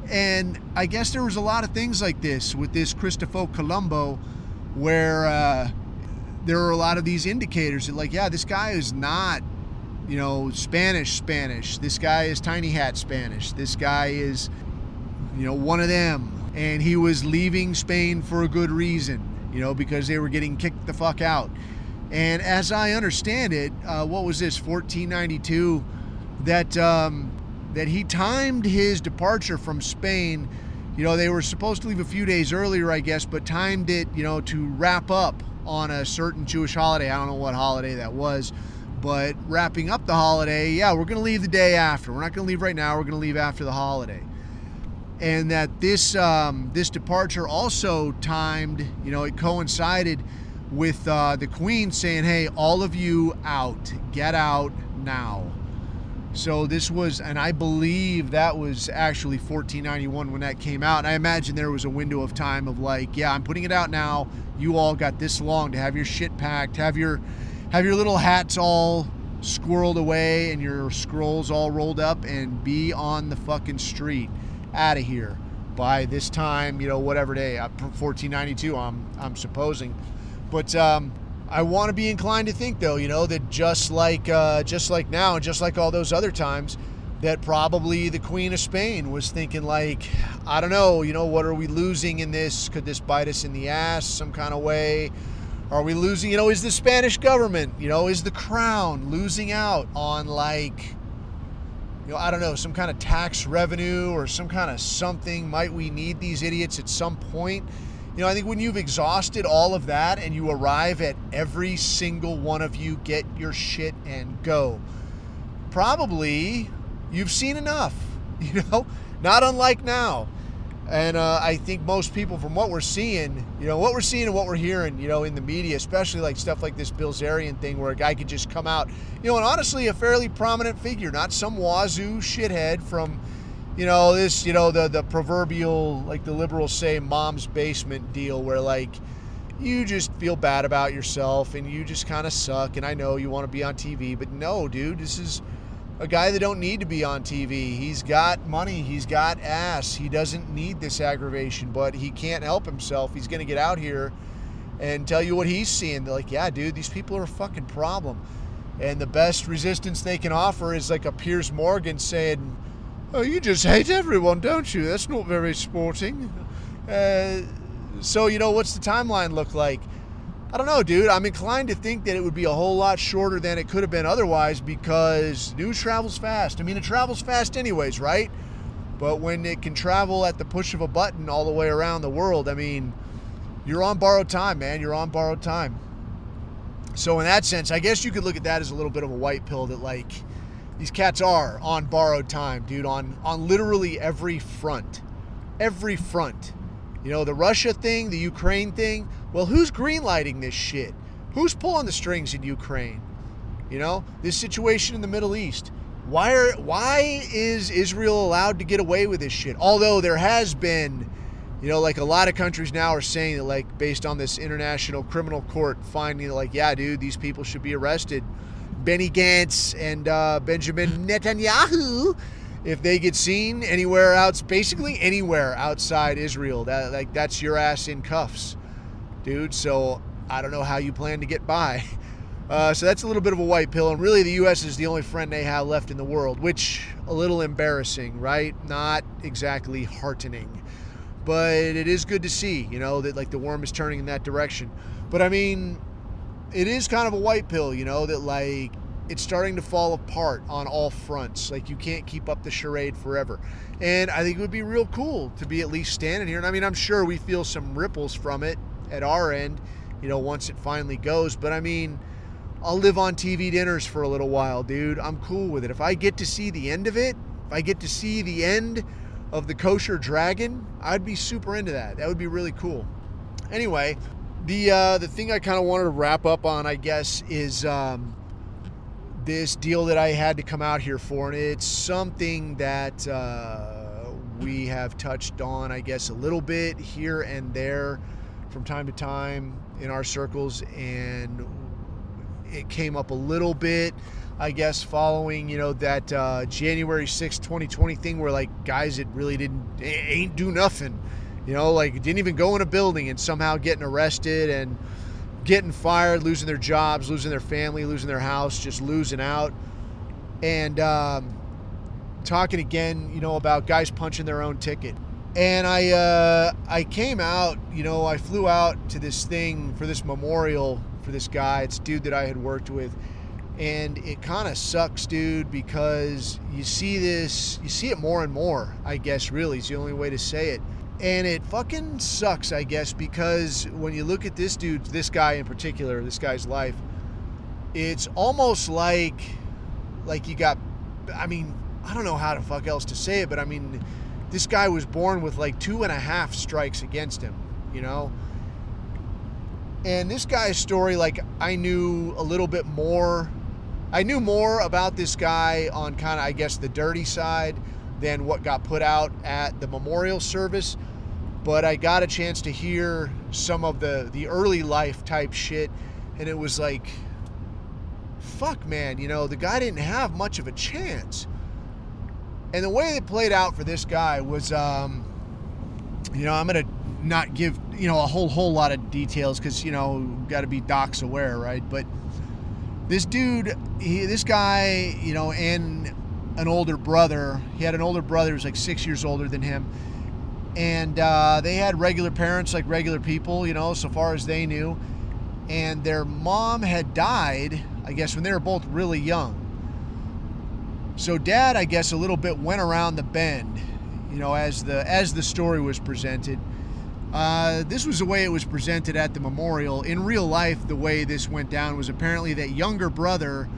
And I guess there was a lot of things like this with this Christopher Colombo where there are a lot of these indicators that, like, yeah, this guy is not, you know, Spanish. This guy is tiny hat Spanish. This guy is, you know, one of them. And he was leaving Spain for a good reason, you know, because they were getting kicked the fuck out. And as I understand it, what was this, 1492, that he timed his departure from Spain. You know, they were supposed to leave a few days earlier, I guess, but timed it, you know, to wrap up on a certain Jewish holiday. I don't know what holiday that was, but wrapping up the holiday, yeah, we're going to leave the day after. We're not going to leave right now. We're going to leave after the holiday. And that this departure also timed, you know, it coincided with the Queen saying, hey, all of you out, get out now. So this was, and I believe that was actually 1491 when that came out. And I imagine there was a window of time of like, yeah, I'm putting it out now. You all got this long to have your shit packed, have your little hats all squirreled away and your scrolls all rolled up and be on the fucking street, out of here by this time, you know, whatever day, 1492, I'm supposing. But I want to be inclined to think, though, you know, that just like now and just like all those other times, that probably the Queen of Spain was thinking like, I don't know, you know, what are we losing in this? Could this bite us in the ass some kind of way? Are we losing, you know, is the Spanish government, you know, is the crown losing out on like, you know, I don't know, some kind of tax revenue or some kind of something? Might we need these idiots at some point? You know, I think when you've exhausted all of that and you arrive at every single one of you, get your shit and go, probably you've seen enough, you know, not unlike now. And I think most people, from what we're seeing, you know, what we're seeing and what we're hearing, you know, in the media, especially like stuff like this Bilzerian thing where a guy could just come out, you know, and honestly a fairly prominent figure, not some wazoo shithead from, you know, this, you know, the proverbial, like the liberals say, mom's basement deal where like you just feel bad about yourself and you just kind of suck. And I know you want to be on TV, but no, dude, this is a guy that don't need to be on TV. He's got money. He's got ass. He doesn't need this aggravation, but he can't help himself. He's going to get out here and tell you what he's seeing. They're like, yeah, dude, these people are a fucking problem. And the best resistance they can offer is like a Piers Morgan saying, oh, you just hate everyone, don't you? That's not very sporting. So, you know, what's the timeline look like? I don't know, dude. I'm inclined to think that it would be a whole lot shorter than it could have been otherwise because news travels fast. I mean, it travels fast anyways, right? But when it can travel at the push of a button all the way around the world, I mean, you're on borrowed time, man. You're on borrowed time. So in that sense, I guess you could look at that as a little bit of a white pill that, like, these cats are on borrowed time, dude, on literally every front. Every front. You know, the Russia thing, the Ukraine thing. Well, who's greenlighting this shit? Who's pulling the strings in Ukraine? You know, this situation in the Middle East. Why is Israel allowed to get away with this shit? Although there has been, You know, like a lot of countries now are saying that, like, based on this international criminal court finding, like, yeah, dude, these people should be arrested. Benny Gantz and Benjamin Netanyahu, if they get seen anywhere else, basically anywhere outside Israel, that's your ass in cuffs, dude. So I don't know how you plan to get by. So that's a little bit of a white pill, and really the U.S. is the only friend they have left in the world, which a little embarrassing, right? Not exactly heartening. But it is good to see, you know, that like the worm is turning in that direction. But I mean, it is kind of a white pill, you know, that like it's starting to fall apart on all fronts. Like you can't keep up the charade forever. And I think it would be real cool to be at least standing here. And I mean, I'm sure we feel some ripples from it at our end, you know, once it finally goes. But I mean, I'll live on TV dinners for a little while, dude. I'm cool with it. If I get to see the end of it, if I get to see the end of the kosher dragon, I'd be super into that. That would be really cool. Anyway, the thing I kind of wanted to wrap up on, I guess, is this deal that I had to come out here for, and it's something that we have touched on, I guess, a little bit here and there from time to time in our circles, and it came up a little bit, I guess, following, you know, that January 6th, 2020 thing where, like, guys that really ain't do nothing, you know, like, didn't even go in a building and somehow getting arrested and getting fired, losing their jobs, losing their family, losing their house, just losing out. And talking again, you know, about guys punching their own ticket. And I came out, you know, I flew out to this thing for this memorial for this guy. It's a dude that I had worked with. And it kind of sucks, dude, because you see it more and more, I guess, really, is the only way to say it. And it fucking sucks, I guess, because when you look at this guy in particular, this guy's life, it's almost like you got, I mean, I don't know how the fuck else to say it, but I mean, this guy was born with like 2.5 strikes against him, you know? And this guy's story, like, I knew a little bit more. I knew more about this guy on kind of, I guess, the dirty side than what got put out at the memorial service. But I got a chance to hear some of the early life type shit. And it was like, fuck, man, you know, the guy didn't have much of a chance. And the way it played out for this guy was, you know, I'm going to not give, you know, a whole lot of details because, you know, got to be docs aware, right? But this dude, this guy, you know, and an older brother, he had an older brother who was like 6 years older than him. And they had regular parents, like regular people, you know, so far as they knew. And their mom had died, I guess, when they were both really young. So dad, I guess, a little bit went around the bend, you know, as the story was presented. This was the way it was presented at the memorial. In real life, the way this went down was apparently that younger brother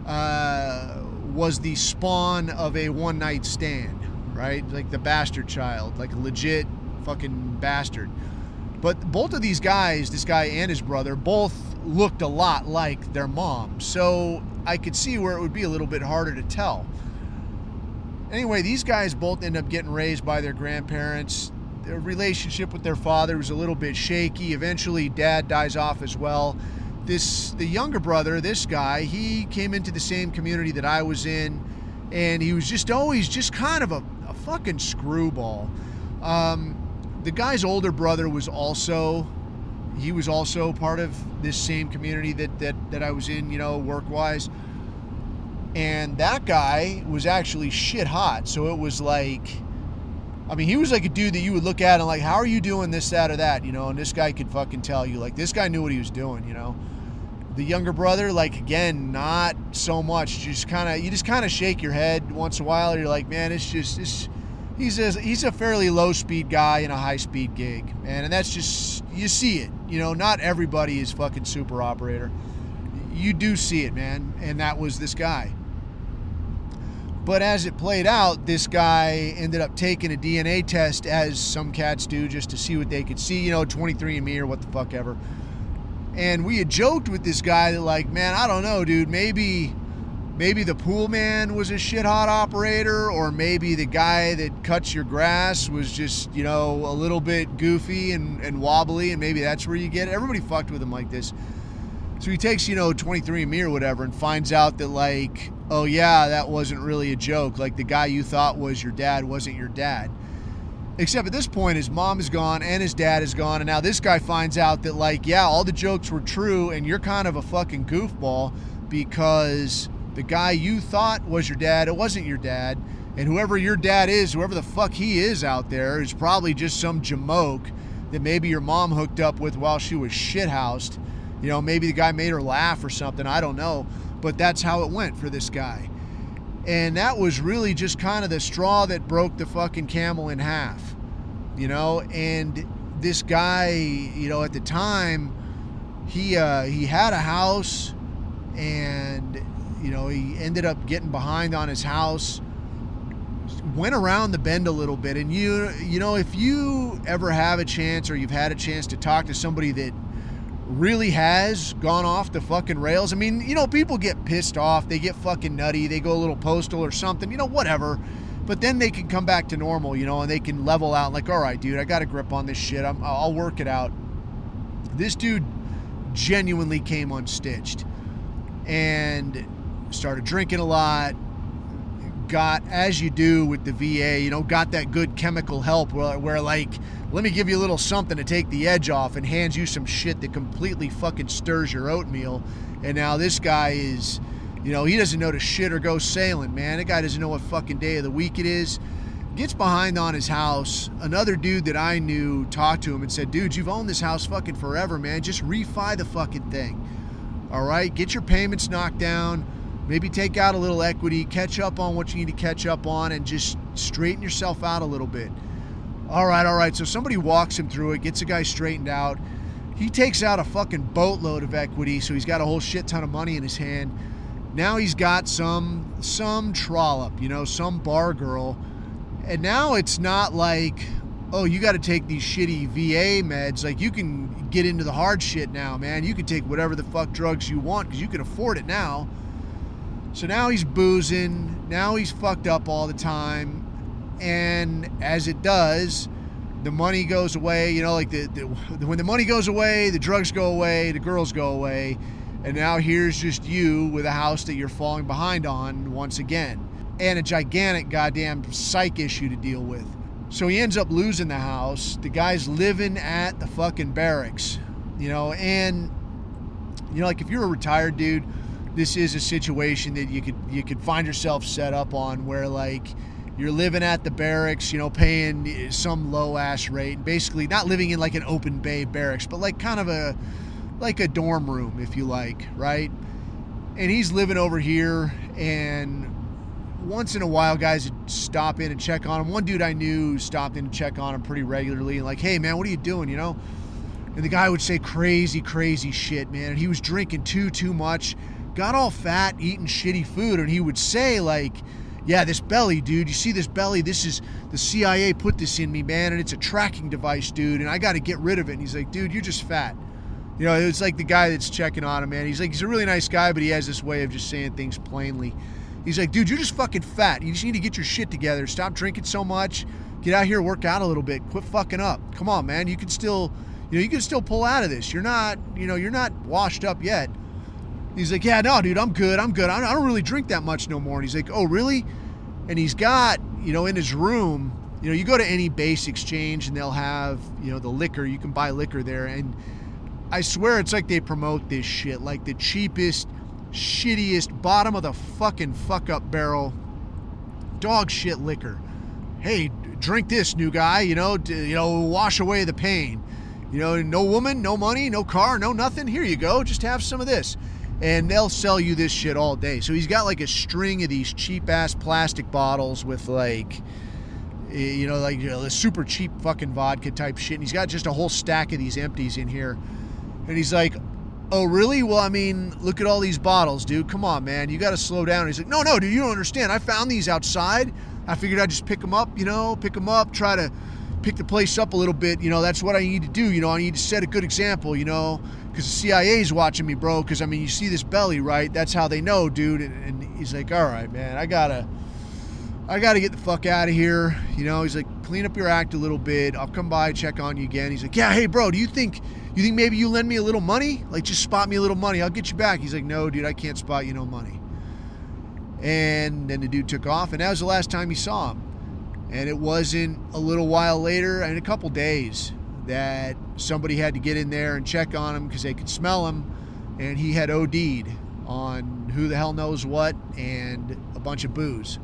was the spawn of a one-night stand, right? Like the bastard child, like a legit fucking bastard. But both of these guys, this guy and his brother, both looked a lot like their mom. So I could see where it would be a little bit harder to tell. Anyway, these guys both end up getting raised by their grandparents. Their relationship with their father was a little bit shaky. Eventually, dad dies off as well. The younger brother, this guy, he came into the same community that I was in, and he was just always just kind of a fucking screwball. The guy's older brother was also part of this same community that I was in, you know, work-wise. And that guy was actually shit hot. So it was like, I mean, he was like a dude that you would look at and like, how are you doing this, that, or that, you know? And this guy could fucking tell you, like, this guy knew what he was doing, you know? The younger brother, like, again, not so much. You just kind of shake your head once in a while. You're like, man, he's a fairly low-speed guy in a high-speed gig, man. And that's just, you see it. You know, not everybody is fucking super operator. You do see it, man. And that was this guy. But as it played out, this guy ended up taking a DNA test, as some cats do, just to see what they could see, you know, 23andMe or what the fuck ever. And we had joked with this guy that, like, man, I don't know, dude, maybe maybe the pool man was a shit hot operator, or maybe the guy that cuts your grass was just, you know, a little bit goofy and wobbly, and maybe that's where you get it. Everybody fucked with him like this. So he takes, you know, 23andMe or whatever and finds out that, like, oh yeah, that wasn't really a joke. Like, the guy you thought was your dad wasn't your dad. Except at this point, his mom is gone and his dad is gone, and now this guy finds out that, like, yeah, all the jokes were true and you're kind of a fucking goofball, because the guy you thought was your dad, it wasn't your dad, and whoever your dad is, whoever the fuck he is out there, is probably just some jamoke that maybe your mom hooked up with while she was shithoused. You know, maybe the guy made her laugh or something, I don't know, but that's how it went for this guy. And that was really just kind of the straw that broke the fucking camel in half, you know. And this guy, you know, at the time, he had a house, and, you know, he ended up getting behind on his house, went around the bend a little bit. And you know, if you ever have a chance, or you've had a chance to talk to somebody that really has gone off the fucking rails. I mean, you know, people get pissed off, they get fucking nutty, they go a little postal or something, you know, whatever. But then they can come back to normal, you know, and they can level out, like, all right, dude, I got a grip on this shit. I'll work it out. This dude genuinely came unstitched and started drinking a lot. Got, as you do with the VA, you know, got that good chemical help where like, let me give you a little something to take the edge off, and hands you some shit that completely fucking stirs your oatmeal. And now this guy is, you know, he doesn't know to shit or go sailing, man. That guy doesn't know what fucking day of the week it is. Gets behind on his house. Another dude that I knew talked to him and said, dude, you've owned this house fucking forever, man. Just refi the fucking thing. All right? Get your payments knocked down. Maybe take out a little equity, catch up on what you need to catch up on, and just straighten yourself out a little bit. All right. So somebody walks him through it, gets the guy straightened out. He takes out a fucking boatload of equity, so he's got a whole shit ton of money in his hand. Now he's got some trollop, you know, some bar girl. And now it's not like, oh, you got to take these shitty VA meds. Like, you can get into the hard shit now, man. You can take whatever the fuck drugs you want because you can afford it now. So now he's boozing. Now he's fucked up all the time. And as it does, the money goes away. You know, like when the money goes away, the drugs go away, the girls go away. And now here's just you with a house that you're falling behind on once again. And a gigantic goddamn psych issue to deal with. So he ends up losing the house. The guy's living at the fucking barracks, you know. And, you know, like, if you're a retired dude, this is a situation that you could find yourself set up on, where, like, you're living at the barracks, you know, paying some low ass rate, and basically not living in like an open bay barracks, but like kind of a dorm room, if you like, right? And he's living over here, and once in a while guys would stop in and check on him. One dude I knew stopped in to check on him pretty regularly, and like, hey man, what are you doing, you know? And the guy would say crazy shit, man. And he was drinking too much, got all fat, eating shitty food. And he would say, like, yeah, this belly, dude, you see this belly? This is, the CIA put this in me, man, and it's a tracking device, dude, and I got to get rid of it. And he's like, dude, you're just fat. You know, it's like the guy that's checking on him, man. He's like, he's a really nice guy, but he has this way of just saying things plainly. He's like, dude, you're just fucking fat. You just need to get your shit together. Stop drinking so much. Get out here, work out a little bit. Quit fucking up. Come on, man. You can still pull out of this. You're not washed up yet. He's like, yeah, no, dude, I'm good. I don't really drink that much no more. And he's like, oh, really? And he's got, you know, in his room, you know, you go to any base exchange and they'll have, you know, the liquor. You can buy liquor there. And I swear it's like they promote this shit, like the cheapest, shittiest, bottom of the fucking fuck up barrel, dog shit liquor. Hey, drink this, new guy, you know, wash away the pain. You know, no woman, no money, no car, no nothing. Here you go. Just have some of this. And they'll sell you this shit all day. So he's got like a string of these cheap ass plastic bottles with like, you know, like, you know, the super cheap fucking vodka type shit. And he's got just a whole stack of these empties in here. And he's like, oh, really? Well, I mean, look at all these bottles, dude. Come on, man. You got to slow down. And he's like, no, dude, you don't understand. I found these outside. I figured I'd just pick them up, try to pick the place up a little bit. You know, that's what I need to do. You know, I need to set a good example, you know, because the CIA's watching me, bro, because, I mean, you see this belly, right? That's how they know, dude. And he's like, all right, man, I gotta get the fuck out of here. You know, he's like, clean up your act a little bit. I'll come by, check on you again. He's like, yeah, hey, bro, do you think maybe you lend me a little money? Like, just spot me a little money. I'll get you back. He's like, no, dude, I can't spot you no money. And then the dude took off, and that was the last time he saw him. And it wasn't a little while later, I mean, a couple days, that somebody had to get in there and check on him because they could smell him, and he had OD'd on who the hell knows what and a bunch of booze.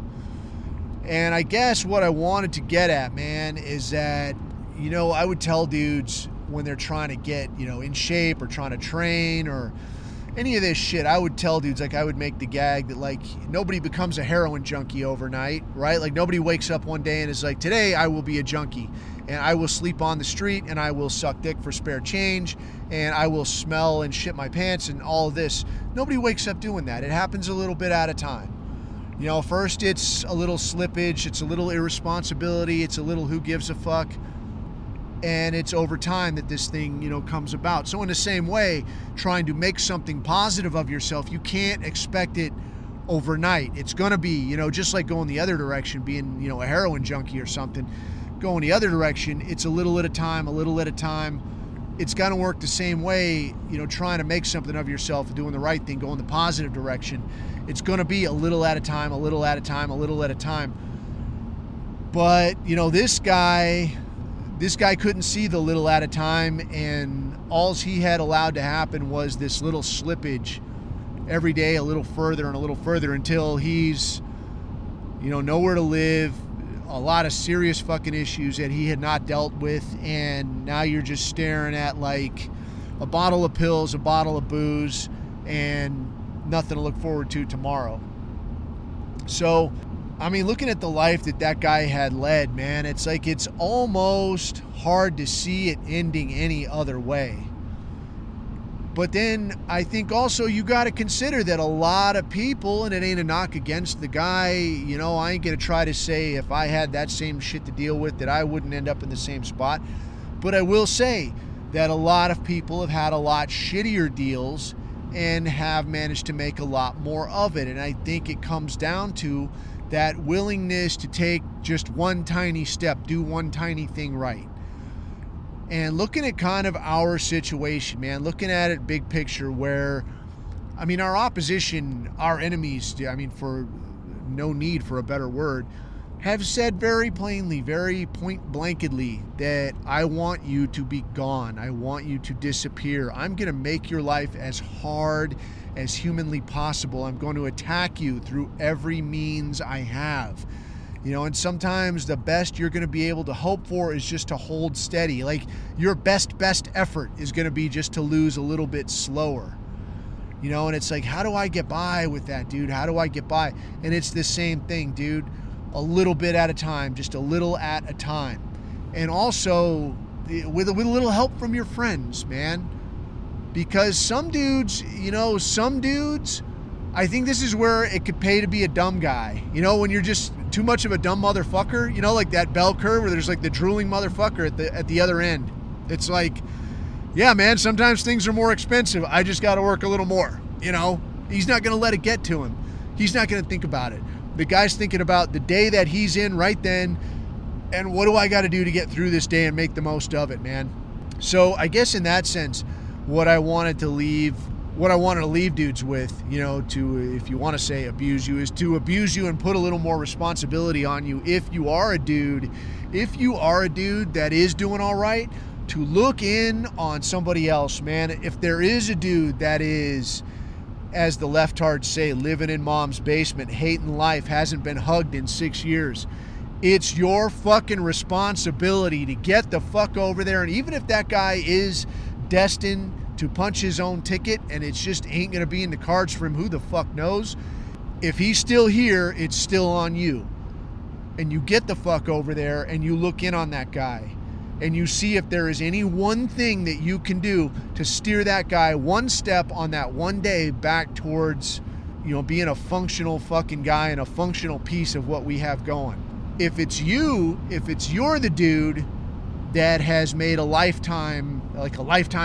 And I guess what I wanted to get at, man, is that, you know, I would tell dudes when they're trying to get, you know, in shape or trying to train or any of this shit, I would tell dudes, like, I would make the gag that, like, nobody becomes a heroin junkie overnight, right? Like, nobody wakes up one day and is like, today I will be a junkie and I will sleep on the street and I will suck dick for spare change and I will smell and shit my pants and all of this. Nobody wakes up doing that. It happens a little bit at a time. You know, first it's a little slippage, it's a little irresponsibility, it's a little who gives a fuck. And it's over time that this thing, you know, comes about. So in the same way, trying to make something positive of yourself, you can't expect it overnight. It's going to be, you know, just like going the other direction, being, you know, a heroin junkie or something. Going the other direction, it's a little at a time, a little at a time. It's going to work the same way, you know, trying to make something of yourself, doing the right thing, going the positive direction. It's going to be a little at a time, a little at a time, a little at a time. But, you know, this guy couldn't see the little at a time, and all he had allowed to happen was this little slippage every day, a little further and a little further, until he's, you know, nowhere to live, a lot of serious fucking issues that he had not dealt with, and now you're just staring at like a bottle of pills, a bottle of booze, and nothing to look forward to tomorrow. So, I mean, looking at the life that guy had led, man, it's like it's almost hard to see it ending any other way. But then I think also you got to consider that a lot of people, and it ain't a knock against the guy, you know, I ain't going to try to say if I had that same shit to deal with that I wouldn't end up in the same spot. But I will say that a lot of people have had a lot shittier deals and have managed to make a lot more of it. And I think it comes down to that willingness to take just one tiny step, do one tiny thing right. And looking at kind of our situation, man, looking at it big picture where, I mean, our opposition, our enemies, I mean, for no need for a better word, have said very plainly, very point blankedly that I want you to be gone. I want you to disappear. I'm going to make your life as hard as humanly possible. I'm going to attack you through every means I have. You know, and sometimes the best you're going to be able to hope for is just to hold steady. Like your best effort is going to be just to lose a little bit slower. You know, and it's like, how do I get by with that, dude? How do I get by? And it's the same thing, dude. A little bit at a time, just a little at a time. And also with a little help from your friends, man. Because some dudes, I think this is where it could pay to be a dumb guy. You know, when you're just too much of a dumb motherfucker, you know, like that bell curve where there's like the drooling motherfucker at the other end. It's like, yeah, man, sometimes things are more expensive. I just got to work a little more, you know. He's not going to let it get to him. He's not going to think about it. The guy's thinking about the day that he's in right then, and what do I got to do to get through this day and make the most of it, man. So I guess in that sense, what I wanted to leave dudes with, you know, to, if you want to say abuse you, is to abuse you and put a little more responsibility on you. If you are a dude that is doing all right, to look in on somebody else, man. If there is a dude that is, as the leftards say, living in mom's basement, hating life, hasn't been hugged in 6 years, it's your fucking responsibility to get the fuck over there. And even if that guy is destined to punch his own ticket and it just ain't going to be in the cards for him, who the fuck knows? If he's still here, it's still on you. And you get the fuck over there and you look in on that guy and you see if there is any one thing that you can do to steer that guy one step on that one day back towards, you know, being a functional fucking guy and a functional piece of what we have going. If you're the dude that has made a lifetime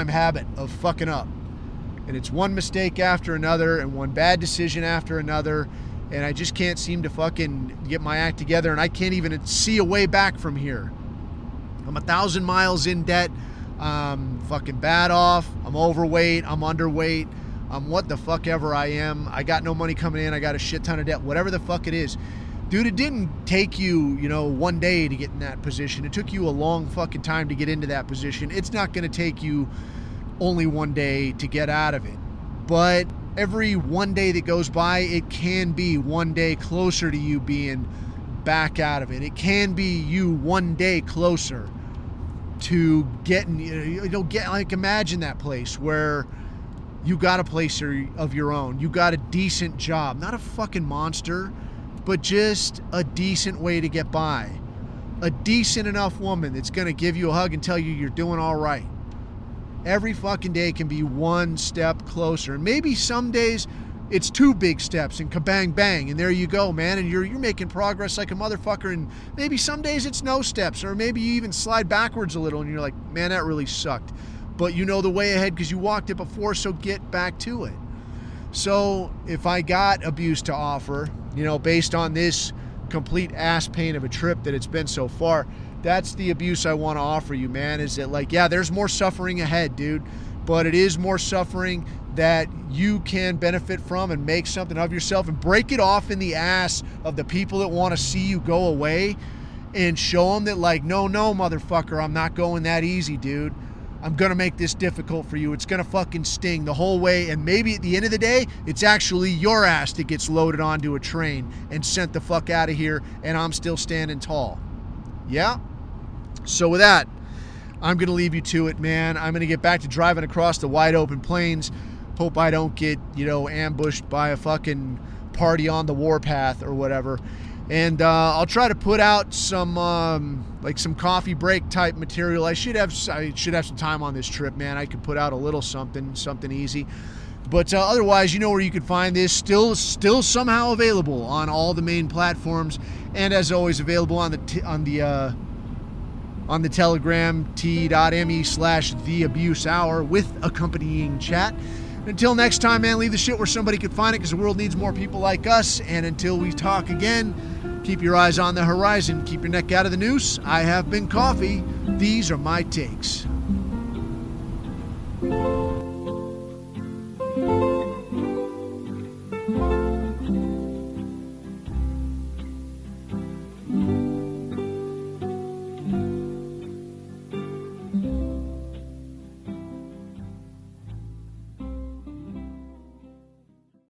habit of fucking up, And it's one mistake after another and one bad decision after another. And I just can't seem to fucking get my act together. And I can't even see a way back from here. I'm 1,000 miles in debt. I'm fucking bad off. I'm overweight. I'm underweight. I'm what the fuck ever I am. I got no money coming in. I got a shit ton of debt. Whatever the fuck it is. Dude, it didn't take you, one day to get in that position. It took you a long fucking time to get into that position. It's not going to take you only one day to get out of it. But every one day that goes by, it can be one day closer to you being back out of it. It can be you one day closer to getting, imagine that place where you got a place of your own. You got a decent job, not a fucking monster, but just a decent way to get by. A decent enough woman that's going to give you a hug and tell you you're doing all right. Every fucking day can be one step closer. And maybe some days it's 2 big steps and kabang bang, and there you go, man. And you're making progress like a motherfucker. And maybe some days it's no steps, or maybe you even slide backwards a little and you're like, man, that really sucked. But you know the way ahead because you walked it before, so get back to it. So if I got abuse to offer, based on this complete ass pain of a trip that it's been so far, that's the abuse I want to offer you, man. Is that there's more suffering ahead, dude, but it is more suffering that you can benefit from and make something of yourself and break it off in the ass of the people that want to see you go away and show them that no, motherfucker, I'm not going that easy, dude. I'm going to make this difficult for you. It's going to fucking sting the whole way. And maybe at the end of the day, it's actually your ass that gets loaded onto a train and sent the fuck out of here. And I'm still standing tall. Yeah? So with that, I'm going to leave you to it, man. I'm going to get back to driving across the wide open plains. Hope I don't get, ambushed by a fucking party on the warpath or whatever. And I'll try to put out some some coffee break type material. I should have some time on this trip, man. I could put out a little something easy. But otherwise, where you can find this. Still somehow available on all the main platforms, and as always available on the Telegram t.me/theabusehour with accompanying chat. Until next time, man, leave the shit where somebody could find it because the world needs more people like us. And until we talk again, keep your eyes on the horizon. Keep your neck out of the noose. I have been Coffee. These are my takes.